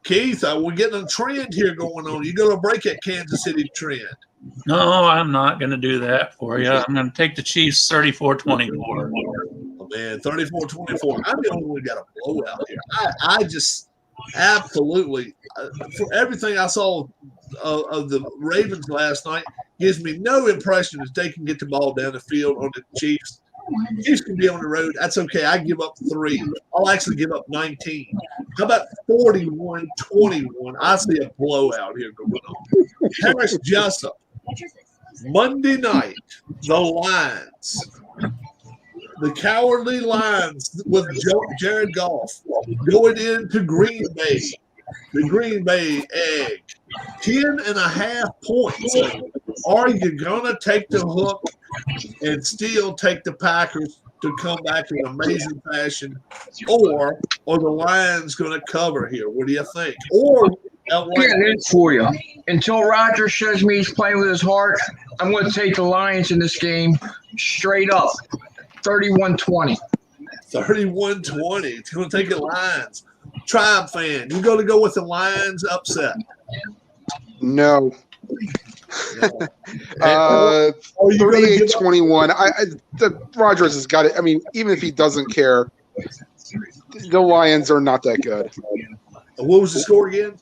Keith, we're getting a trend here going on. You going to break that Kansas City trend? No, I'm not going to do that for you. I'm going to take the Chiefs 34-24. Oh, man, 34-24. I'm the only one who got a blowout here. I just absolutely, for everything I saw of the Ravens last night, gives me no impression that they can get the ball down the field on the Chiefs. Chiefs can be on the road. That's okay. I give up 3. I'll actually give up 19. How about 41-21? I see a blowout here going on. Harris Jessup. Monday night, the Lions. The Cowardly Lions with Jared Goff going into Green Bay. The Green Bay Egg. 10.5 points. Are you going to take the hook and still take the Packers to come back in amazing fashion? Or are the Lions going to cover here? What do you think? Or for you. Until Rodgers shows me he's playing with his heart, I'm going to take the Lions in this game straight up. 31-20. 31-20. It's going to take the Lions. Tribe fan, you going to go with the Lions upset? No. 38-21. Rodgers has got it. I mean, even if he doesn't care, the Lions are not that good. What was the score again?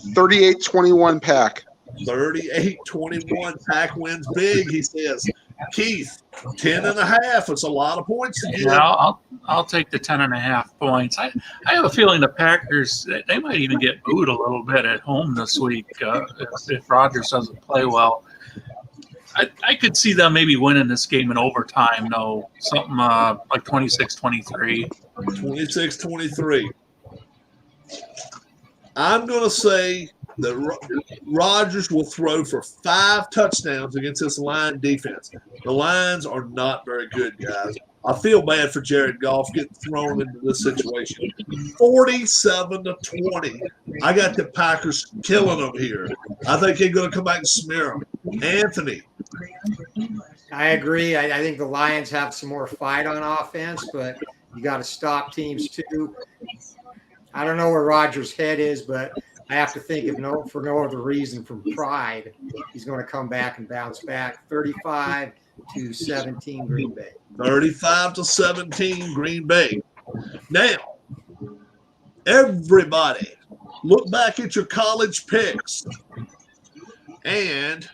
38-21 Pack. 38-21. Pack wins big, he says. Keith, 10.5. It's a lot of points to give. Yeah, I'll take the 10.5 points. I have a feeling the Packers, they might even get booed a little bit at home this week if Rodgers doesn't play well. I could see them maybe winning this game in overtime, though. Something like 26-23. 26-23. I'm going to say that Rodgers will throw for 5 touchdowns against this Lion defense. The Lions are not very good, guys. I feel bad for Jared Goff getting thrown into this situation. 47-20. I got the Packers killing them here. I think they're going to come back and smear them. Anthony. I agree. I think the Lions have some more fight on offense, but you got to stop teams too. I don't know where Rodgers' head is, but I have to think for no other reason from pride, he's going to come back and bounce back. 35-17 Green Bay. 35-17 Green Bay. Now, everybody, look back at your college picks. And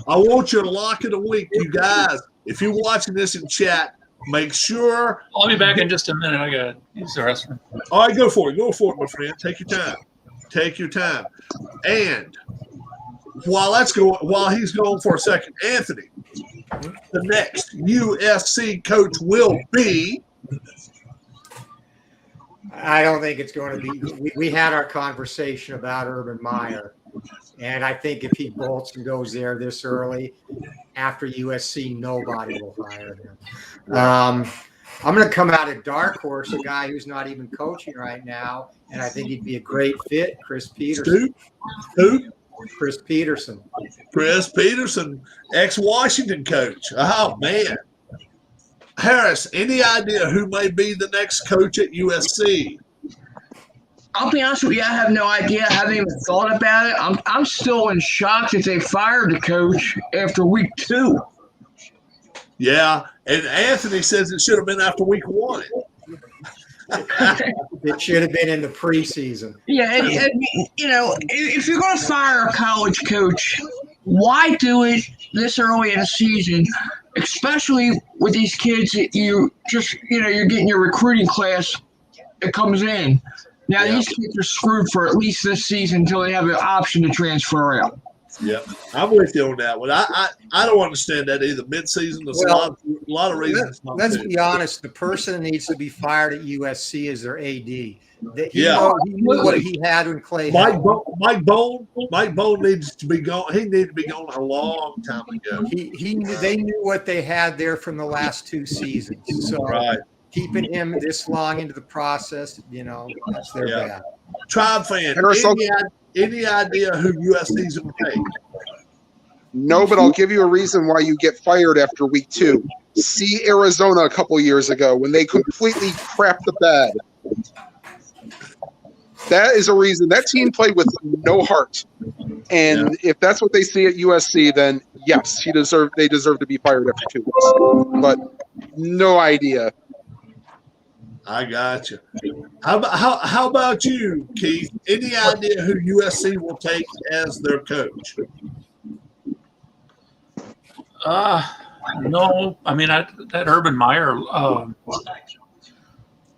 I want your lock of the week, you guys. If you're watching this in chat, make sure. I'll be back in just a minute. I got to use the restroom. All right, go for it. Go for it, my friend. Take your time. Take your time. And while he's going for a second, Anthony, the next USC coach will be. I don't think it's going to be. We had our conversation about Urban Meyer, and I think if he bolts and goes there this early, after USC, nobody will hire him. I'm going to come out at dark horse, a guy who's not even coaching right now, and I think he'd be a great fit, Chris Peterson. Who? Chris Peterson. Chris Peterson, ex-Washington coach. Oh, man. Harris, any idea who may be the next coach at USC? I'll be honest with you, I have no idea. I haven't even thought about it. I'm still in shock that they fired the coach after week 2. Yeah, and Anthony says it should have been after week 1. It should have been in the preseason. Yeah, and if you're going to fire a college coach, why do it this early in the season, especially with these kids that you're getting your recruiting class that comes in. Now, These kids are screwed for at least this season until they have an option to transfer out. Yeah, I'm with you on that one. I don't understand that either. Midseason, there's a lot of reasons. Let's be honest. The person that needs to be fired at USC is their AD. He knew what he had when Clay. Mike Bone needs to be gone. He needed to be gone a long time ago. They knew what they had there from the last 2 seasons. So keeping him this long into the process, that's their bad. Tribe fan, any idea who USC's going to take? No, but I'll give you a reason why you get fired after week 2. See Arizona a couple years ago when they completely crapped the bed. That is a reason. That team played with no heart. And if that's what they see at USC, then yes, they deserve to be fired after 2 weeks. But no idea. I got you. How about you, Keith? Any idea who USC will take as their coach? No. I mean, that Urban Meyer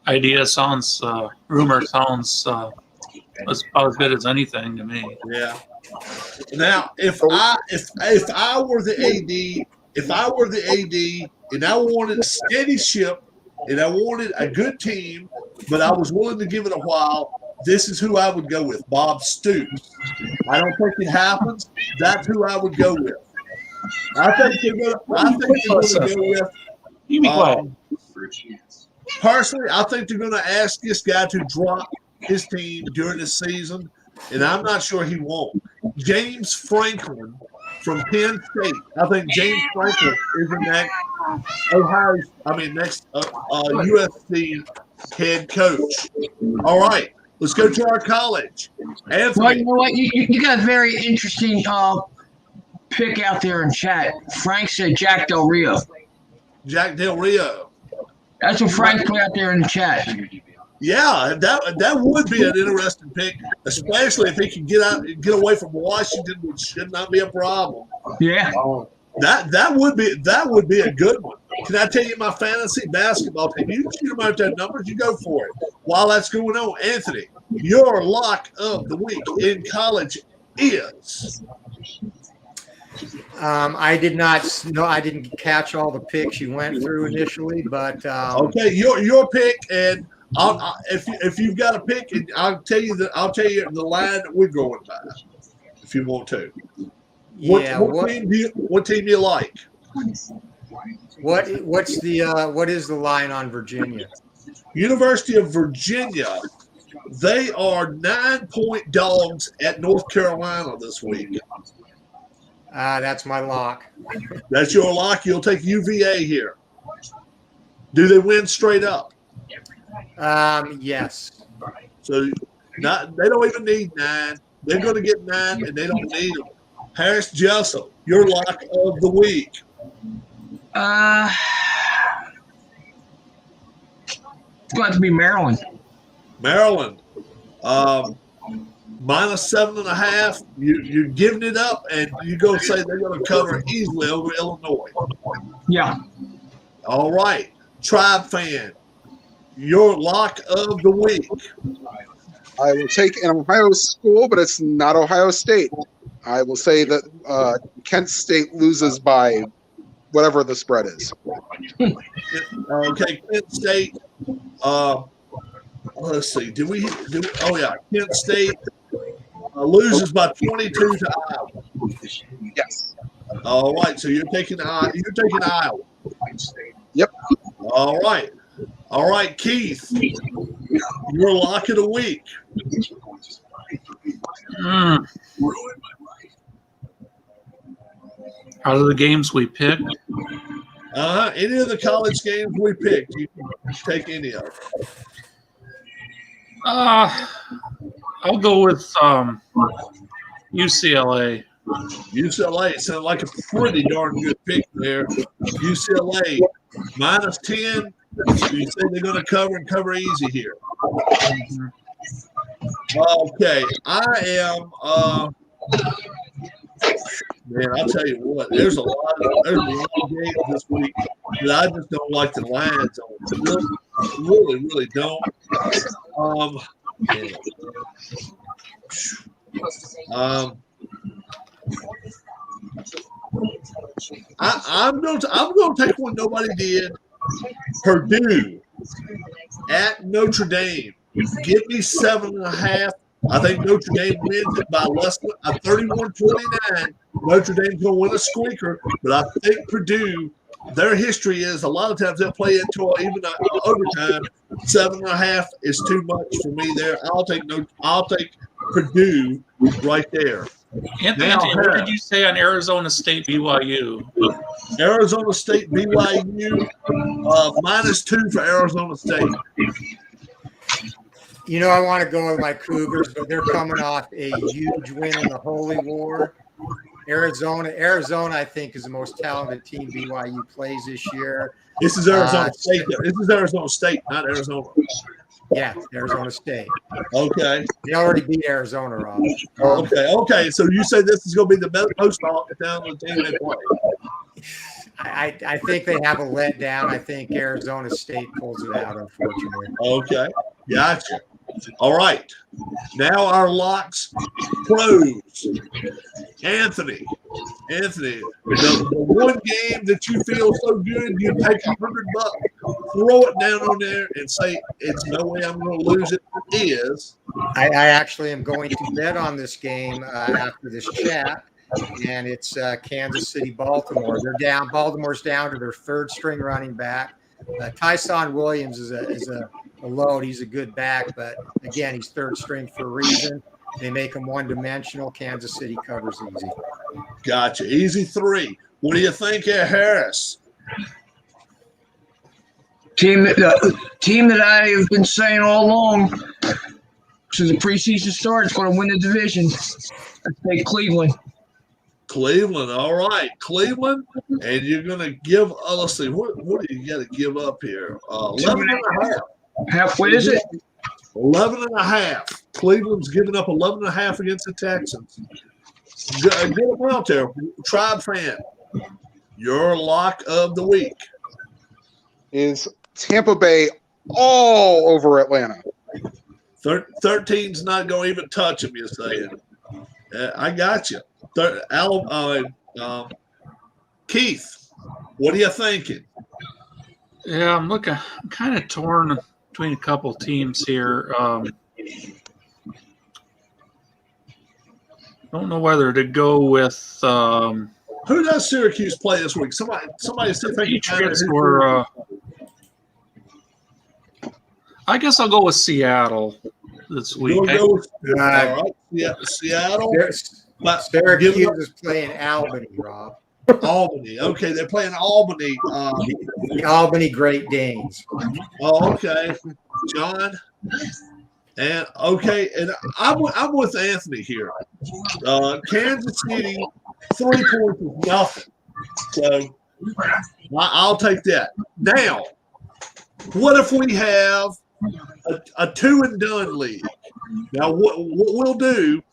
idea sounds, rumor sounds as good as anything to me. Yeah. Now, if I were the AD, and I wanted a steady ship, and I wanted a good team, but I was willing to give it a while, this is who I would go with, Bob Stoops. I don't think it happens. That's who I would go with. I think they're going to go with. You be quiet. Personally, I think they're going to ask this guy to drop his team during the season, and I'm not sure he won't. James Franklin from Penn State. I think James Franklin is the next USC head coach. All right, let's go to our college. Anthony. Well, you know what? You got a very interesting pick out there in chat. Frank said Jack Del Rio. Jack Del Rio. That's what Frank put out there in the chat. Yeah, that would be an interesting pick, especially if he can get away from Washington, which should not be a problem. Yeah. That would be a good one. Can I tell you my fantasy basketball team? You shoot them out that numbers, you go for it. While that's going on, Anthony, your lock of the week in college is. I didn't catch all the picks you went through initially, but okay, your pick, and if you've got a pick, and I'll tell you the line that we're going by, if you want to. What team do you like? What is the line on Virginia? University of Virginia. They are 9-point dogs at North Carolina this week. That's my lock. That's your lock. You'll take UVA here. Do they win straight up? Yes. So they don't even need 9. They're going to get 9, and they don't need them. Harris Jessup, your lock of the week. It's going to be Maryland. Maryland. Minus 7.5. You're giving it up, and you go say they're going to cover easily over Illinois. Yeah. All right. Tribe fan, your lock of the week. I will take an Ohio school, but it's not Ohio State. I will say that Kent State loses by whatever the spread is. Okay, Kent State. Let's see. Oh yeah, Kent State loses by 22 to Iowa. Yes. All right, so you're taking Iowa. Yep. All right, Keith. Your lock of the week. Out of the games we picked, Any of the college games we picked, you can take any of them. I'll go with UCLA. UCLA sounds like a pretty darn good pick there. UCLA minus 10. You say they're going to cover easy here. Okay, I am. Man, I'll tell you what. There's a lot of games this week that I just don't like the lines on. Really don't. I'm going to take one nobody did. Purdue at Notre Dame. Give me 7.5. I think Notre Dame wins it by less than 31-29. Notre Dame's going to win a squeaker, but I think Purdue, their history is a lot of times they'll play into even overtime. 7.5 is too much for me there. I'll take Purdue right there. Anthony, what did you say on Arizona State BYU? Arizona State BYU -2 for Arizona State. You know, I want to go with my Cougars, but they're coming off a huge win in the Holy War. Arizona, I think, is the most talented team BYU plays this year. This is Arizona State. This is Arizona State, not Arizona. Yeah, Arizona State. Okay. They already beat Arizona, Rob. Okay. So you say this is going to be the most down the team they play. I think they have a letdown. I think Arizona State pulls it out, unfortunately. Okay. Gotcha. All right. Now our locks. Pros. Anthony, the one game that you feel so good, you take $100, throw it down on there, and say, "It's no way I'm going to lose it." Is I actually am going to bet on this game after this chat, and it's Kansas City, Baltimore. They're down. Baltimore's down to their third string running back. Tyson Williams is a load. He's a good back, but again, he's third string for a reason. They make him one-dimensional. Kansas City covers easy. Gotcha. Easy 3. What do you think here, Harris? Team that I have been saying all along since the preseason started is going to win the division. I say Cleveland. Cleveland. All right. Cleveland. And you're going to give, let's see, what do you got to give up here? 11.5. Halfway is it? 11.5. Cleveland's giving up 11.5 against the Texans. Get them out there. Tribe fan. Your lock of the week is Tampa Bay all over Atlanta. 13's not going to even touch them, you're saying. I got you. Keith, what are you thinking? Yeah, I'm kind of torn between a couple teams here. Don't know whether to go with. Who does Syracuse play this week? Somebody still think Patriots or. I guess I'll go with Seattle this week. All right, Seattle. Syracuse is playing Albany, Rob. Albany. Okay, they're playing Albany. The Albany Great Danes. Oh, okay, John. And okay, and I'm with Anthony here. Kansas City, 3 points is nothing. So I'll take that. Now, what if we have a 2-and-done league? Now, what we'll do,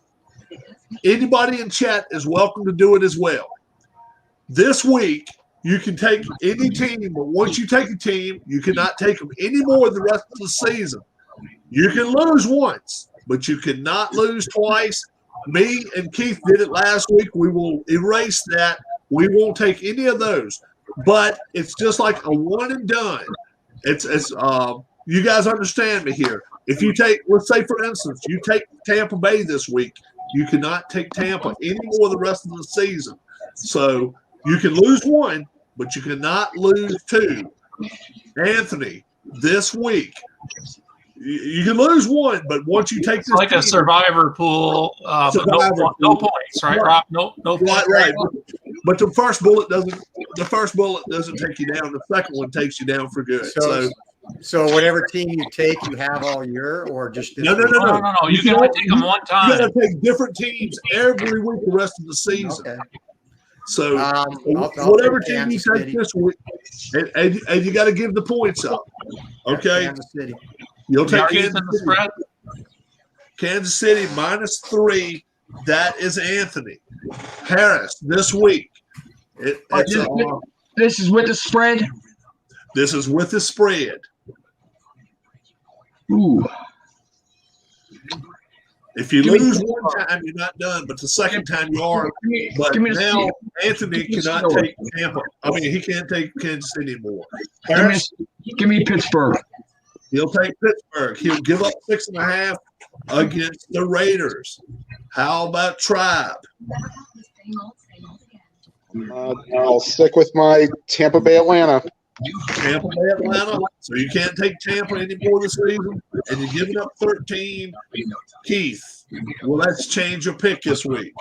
anybody in chat is welcome to do it as well. This week, you can take any team, but once you take a team, you cannot take them anymore the rest of the season. You can lose once, but you cannot lose twice. Me and Keith did it last week. We will erase that. We won't take any of those. But it's just like a one and done. It's you guys understand me here. If you take, let's say for instance, you take Tampa Bay this week, you cannot take Tampa anymore the rest of the season. So you can lose one, but you cannot lose two. Anthony, this week, you can lose one, but once you take this, like a survivor pool, no points, right, Rob? No points. Right. But the first bullet doesn't take you down. The second one takes you down for good. So whatever team you take, you have all year, or just no. You can only take them one time. You got to take different teams every week the rest of the season. Okay. So whatever team you take this week, and you got to give the points up. Okay. Kansas City. You'll take Kansas City -3. That is Anthony. Harris this week. This is with the spread? This is with the spread. Ooh. If you lose one time, you're not done. But the second time you are. But now Anthony cannot take Tampa. I mean, he can't take Kansas City anymore. Give me Pittsburgh. He'll take Pittsburgh. He'll give up 6.5 against the Raiders. How about Tribe? I'll stick with my Tampa Bay Atlanta. Tampa Bay Atlanta. So you can't take Tampa anymore this season, and you're giving up 13. Keith, well, let's change your pick this week.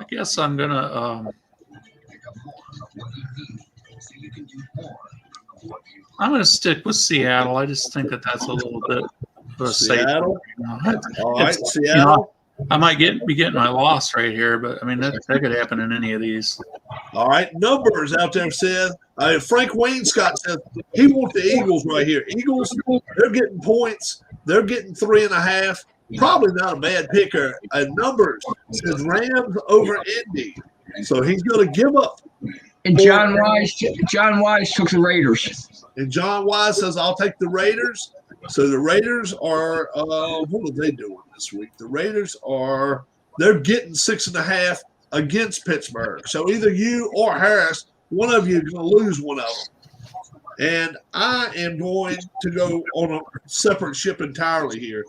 I guess I'm gonna. I'm gonna stick with Seattle. I just think that's a little bit of a Seattle. All right, Seattle. You know, I might be getting my loss right here, but I mean that could happen in any of these. All right, numbers out there says Frank Wainscott says he wants the Eagles right here. Eagles, they're getting points. They're getting 3.5. Probably not a bad picker. Numbers says Rams over Indy, so he's going to give up. And John Wise took the Raiders. And John Wise says I'll take the Raiders. So the Raiders are what are they doing this week? The Raiders they're getting 6.5 against Pittsburgh. So either you or Harris, one of you is going to lose one of them. And I am going to go on a separate ship entirely here.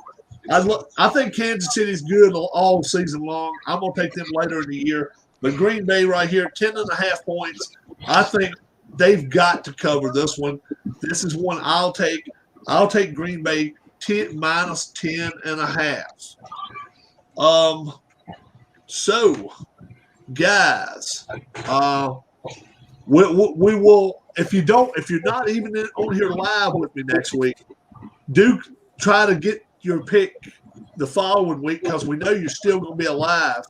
I think Kansas City's good all season long. I'm going to take them later in the year. But Green Bay right here, 10.5 points. I think they've got to cover this one. This is one I'll take. I'll take Green Bay minus 10.5. So, guys, we will. If you're not even on here live with me next week, do try to get your pick the following week because we know you're still going to be alive.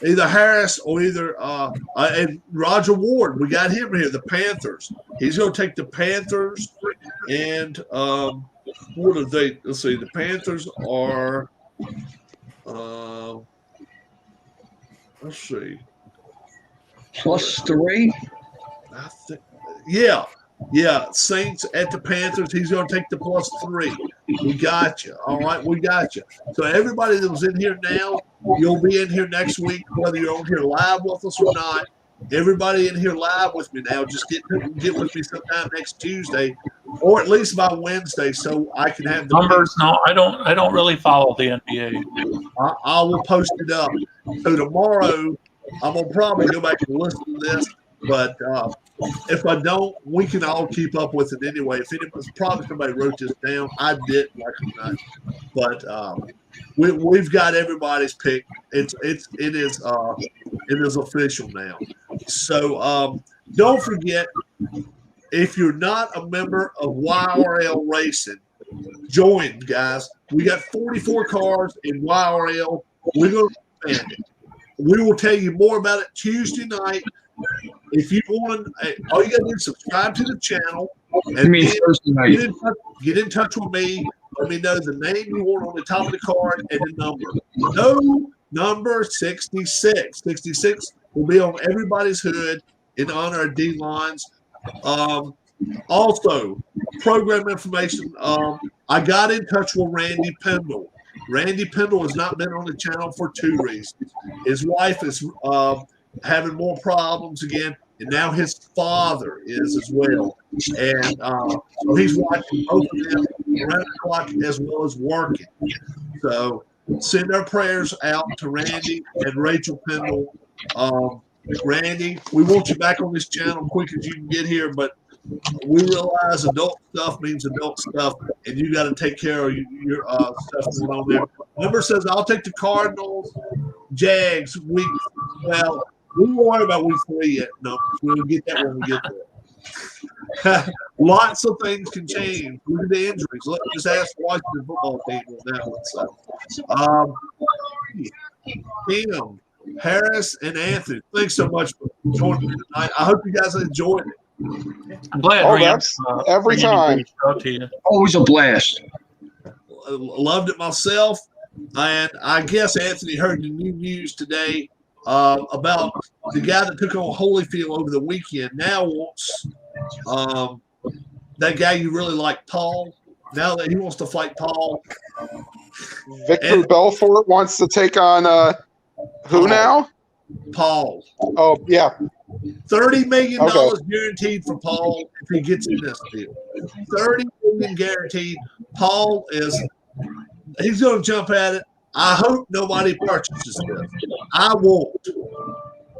Either Harris or and Roger Ward. We got him here, the Panthers. He's going to take the Panthers and what are they? Let's see. The Panthers are let's see. +3? I think, yeah. Saints at the Panthers. He's going to take the +3. We got you. All right, we got you. So everybody that was in here now, you'll be in here next week, whether you're on here live with us or not. Everybody in here live with me now, just get with me sometime next Tuesday, or at least by Wednesday, so I can have the numbers. No, I don't really follow the NBA. I will post it up. So tomorrow, I'm gonna probably go back and listen to this, but if I don't, we can all keep up with it anyway. If anyone's probably somebody wrote this down, I didn't, like I'm not. But we've got everybody's pick. It is official now. So don't forget, if you're not a member of YRL Racing, join, guys. We got 44 cars in YRL. We're going to expand it. We will tell you more about it Tuesday night. If you want, all you got to do is subscribe to the channel and get in touch with me. Let me know the name you want on the top of the card and the number. No number 66. 66 will be on everybody's hood in honor of D-Lines. Also, program information. I got in touch with Randy Pendle. Randy Pendle has not been on the channel for 2 reasons. His wife is having more problems again, and now his father is as well. And so he's watching both of them around the clock as well as working. So send our prayers out to Randy and Rachel Pendle. Randy, we want you back on this channel quick as you can get here, but we realize adult stuff means adult stuff, and you got to take care of your stuff going on there. Number says, I'll take the Cardinals, Jags, week. Well, we won't worry about week 3 yet. No, we'll get that when we get there. Lots of things can change. Look at the injuries. Let's just ask the Washington football team on that one. So, Tim, Harris, and Anthony, thanks so much for joining me tonight. I hope you guys enjoyed it. I'm glad. That's every time. Always a blast. Loved it myself. And I guess Anthony heard the new news today. about the guy that took on Holyfield over the weekend. Now wants that guy you really like, Paul. Now that he wants to fight Paul. Victor Belfort wants to take on who now? Paul. Oh, yeah. $30 million guaranteed for Paul if he gets in this deal. $30 million guaranteed. Paul he's going to jump at it. I hope nobody purchases this. I won't.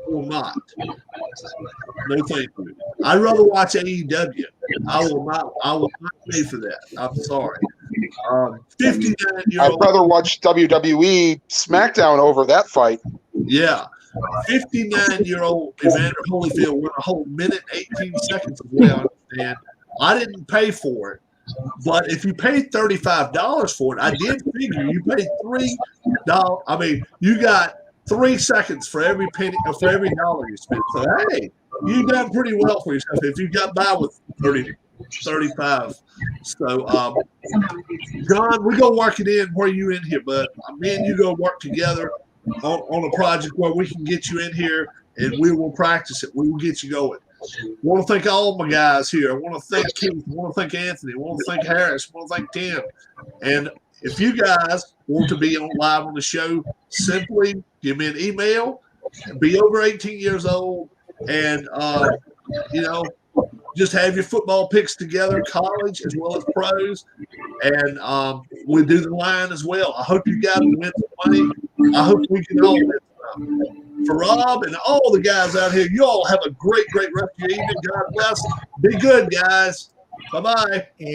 Will not. No, thank you. I'd rather watch AEW. I will not pay for that. I'm sorry. 59-year-old. I'd rather watch WWE SmackDown over that fight. Yeah. 59-year-old Evander Holyfield went a whole minute 18 seconds of way I understand. I didn't pay for it. But if you paid $35 for it, I did figure you paid $3. I mean, you got 3 seconds for every penny, for every dollar you spent. So hey, you done pretty well for yourself if you got by with 35. So John, we're gonna work it in where you in here, but me and you go work together on a project where we can get you in here and we will practice it. We will get you going. I want to thank all my guys here. I want to thank Keith. I want to thank Anthony. I want to thank Harris. I want to thank Tim. And if you guys want to be live on the show, simply give me an email. Be over 18 years old, and just have your football picks together, college as well as pros, and we do the line as well. I hope you guys win some money. I hope we can all win some. For Rob and all the guys out here, you all have a great rest of your evening. God bless. Be good, guys. Bye-bye.